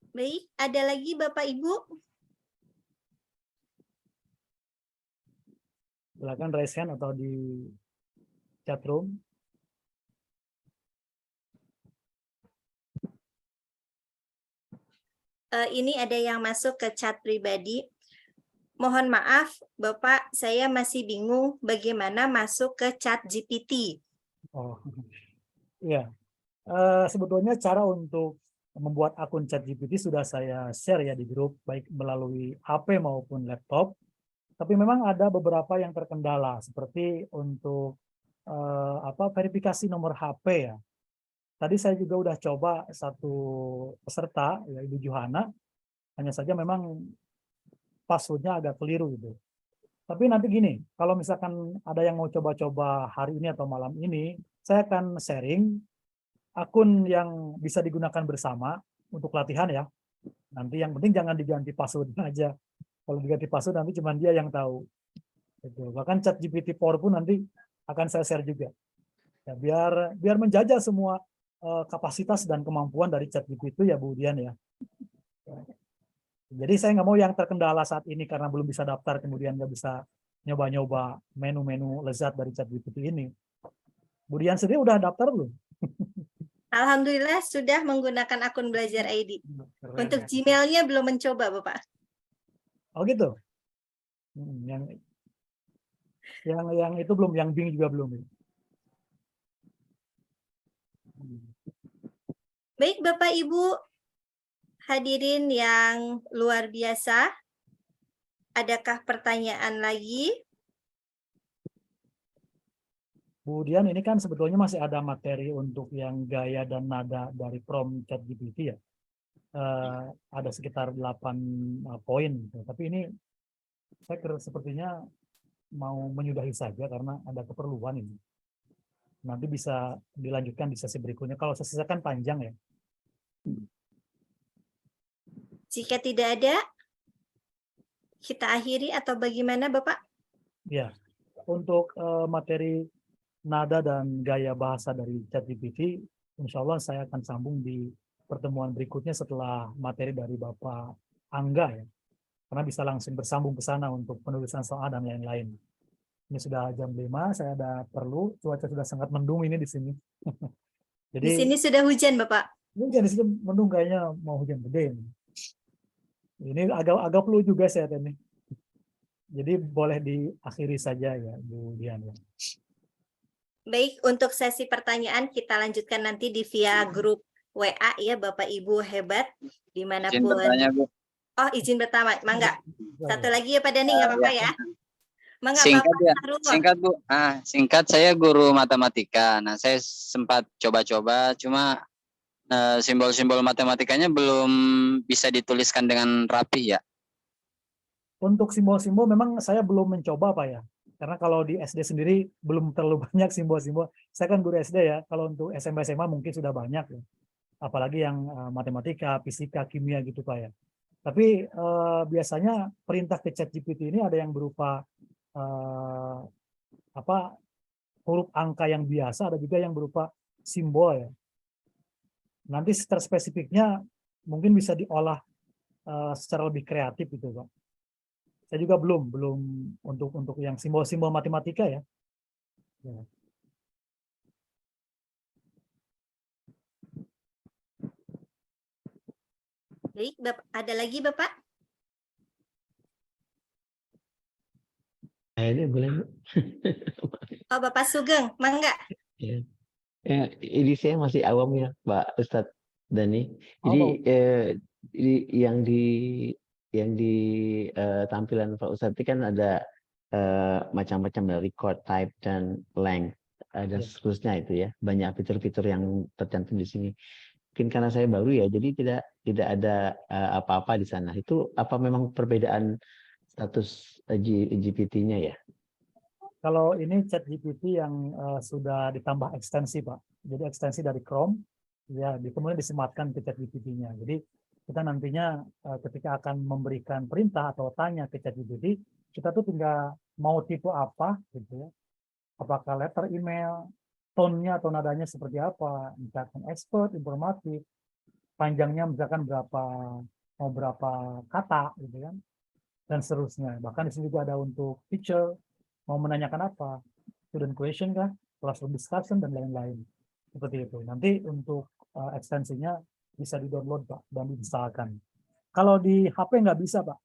Baik, ada lagi Bapak Ibu? Silakan raise hand atau di chat room. Ini ada yang masuk ke chat pribadi. Mohon maaf, Bapak, saya masih bingung bagaimana masuk ke chat GPT. Oh, iya. Sebetulnya cara untuk membuat akun chat GPT sudah saya share ya di grup, baik melalui HP maupun laptop. Tapi memang ada beberapa yang terkendala, seperti untuk verifikasi nomor HP ya. Tadi saya juga udah coba satu peserta, ya Ibu Johana, hanya saja memang passwordnya agak keliru gitu. Tapi nanti gini, kalau misalkan ada yang mau coba-coba hari ini atau malam ini, saya akan sharing akun yang bisa digunakan bersama untuk latihan ya. Nanti yang penting jangan diganti passwordnya aja. Kalau diganti password nanti cuma dia yang tahu. Gitu. Bahkan ChatGPT-4 pun nanti akan saya share juga. Ya, biar menjajah semua kapasitas dan kemampuan dari ChatGPT itu ya Bu Dian ya. Jadi saya nggak mau yang terkendala saat ini karena belum bisa daftar kemudian nggak bisa nyoba-nyoba menu-menu lezat dari ChatGPT ini. Bu Dian sendiri udah daftar belum? Alhamdulillah sudah menggunakan akun Belajar ID. Keren, Untuk ya. Gmail-nya belum mencoba, Bapak. Oh gitu. Yang itu belum, yang Bing juga belum. Baik, Bapak Ibu hadirin yang luar biasa. Adakah pertanyaan lagi? Bu Dian, ini kan sebetulnya masih ada materi untuk yang gaya dan nada dari prompt ChatGPT ya. Ada sekitar 8 poin. Tapi ini saya kira sepertinya mau menyudahi saja karena ada keperluan ini. Nanti bisa dilanjutkan di sesi berikutnya. Kalau sesi kan panjang ya. Jika tidak ada, kita akhiri atau bagaimana Bapak? Ya, untuk materi nada dan gaya bahasa dari ChatGPT, insya Allah saya akan sambung di pertemuan berikutnya setelah materi dari Bapak Angga ya. karena bisa langsung bersambung ke sana untuk penulisan soal dan lain-lain. Ini sudah jam 5, saya ada perlu, cuaca sudah sangat mendung ini di sini. Jadi Di sini sudah hujan, Bapak. hujan di sini mendung, kayaknya mau hujan gede ini. Ini agak perlu juga saya ini. Jadi boleh diakhiri saja ya, Bu Dian. Baik, untuk sesi pertanyaan kita lanjutkan nanti di via grup WA ya, Bapak Ibu hebat Izin dimanapun. bertanya, Bu. Oh, izin pertama, mangga. Satu lagi ya Pak Dani, nggak apa-apa ya? Mangga Singkat Bapak ya, Sarullah. singkat Bu. Singkat, saya guru matematika. Nah, saya sempat coba-coba, cuma simbol-simbol matematikanya belum bisa dituliskan dengan rapi ya. Untuk simbol-simbol memang saya belum mencoba Pak ya. Karena kalau di SD sendiri belum terlalu banyak simbol-simbol. Saya kan guru SD ya, kalau untuk SMP SMA mungkin sudah banyak ya. Apalagi yang matematika, fisika, kimia gitu Pak ya. Tapi biasanya perintah ke ChatGPT ini ada yang berupa huruf angka yang biasa, ada juga yang berupa simbol ya. Nanti terspesifiknya mungkin bisa diolah secara lebih kreatif gitu Pak. Saya juga belum untuk yang simbol-simbol matematika ya. Baik, ada lagi Bapak? Ini boleh Bu? Oh, Bapak Sugeng, mangga. Ya. Ini saya masih awam ya Pak Ustadz Dani. Jadi yang di tampilan Pak Ustadz itu kan ada macam-macam dari record, type, dan length dan seterusnya itu ya. Banyak fitur-fitur yang tercantum di sini. Mungkin karena saya baru ya, jadi tidak ada apa-apa di sana. Itu apa memang perbedaan status GPT-nya ya? Kalau ini ChatGPT yang sudah ditambah ekstensi Pak. Jadi ekstensi dari Chrome, ya kemudian disematkan ke ChatGPT-nya. Jadi kita nantinya ketika akan memberikan perintah atau tanya ke ChatGPT, kita tuh tinggal mau tipe apa gitu ya. Apakah letter email, tone-nya atau nadanya seperti apa, misalkan expert, informatif, panjangnya misalkan berapa kata gitu kan, dan seterusnya. Bahkan di sini juga ada untuk teacher, mau menanyakan apa, student question kah, classroom discussion, dan lain-lain. Seperti itu. Nanti untuk ekstensinya bisa di-download Pak, dan diinstalkan. Kalau di HP nggak bisa Pak.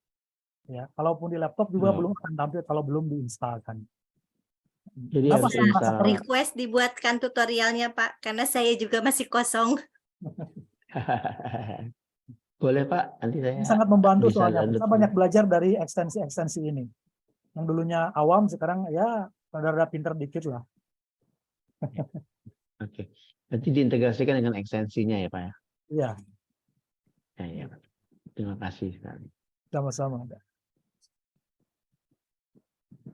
Ya, kalaupun di laptop juga belum akan tampil kalau belum diinstalkan. Jadi harus install. Request dibuatkan tutorialnya Pak, karena saya juga masih kosong. Boleh Pak, nanti saya sangat membantu bisa soalnya. Kita banyak belajar dari ekstensi-ekstensi ini. Yang dulunya awam, sekarang ya rada-rada pinter dikit lah. Oke. Nanti diintegrasikan dengan ekstensinya ya Pak ya? Iya. Ya. Terima kasih sekali. Sama-sama.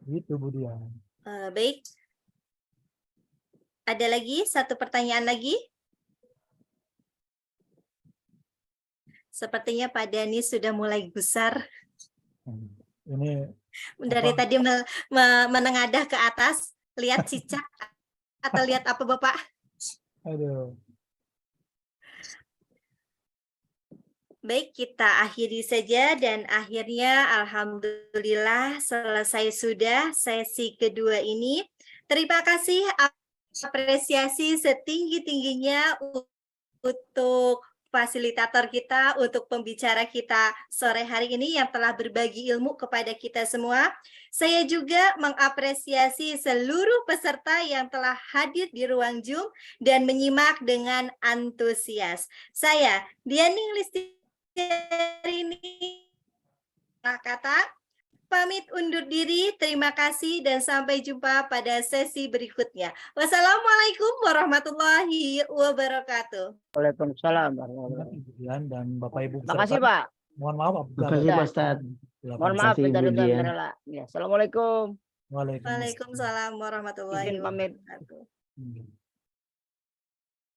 Gitu Bu Dian. Baik. Ada lagi satu pertanyaan lagi? Sepertinya Pak Dani sudah mulai gusar. Ini dari tadi menengadah ke atas, lihat cicak atau lihat apa Bapak? Aduh. Baik, kita akhiri saja dan akhirnya alhamdulillah selesai sudah sesi kedua ini. Terima kasih, apresiasi setinggi-tingginya untuk fasilitator kita, untuk pembicara kita sore hari ini yang telah berbagi ilmu kepada kita semua. Saya juga mengapresiasi seluruh peserta yang telah hadir di ruang Zoom dan menyimak dengan antusias. Saya, Dianing Listiarini, kata pamit undur diri. Terima kasih dan sampai jumpa pada sesi berikutnya. Wassalamualaikum warahmatullahi wabarakatuh. Waalaikumsalam. Dan Bapak Ibu. Terima kasih Pak. Mohon maaf. Terima kasih Pak Ustadz. Mohon maaf ya. Assalamualaikum. Waalaikumsalam warahmatullahi wabarakatuh.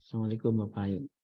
Assalamualaikum Bapak Ibu.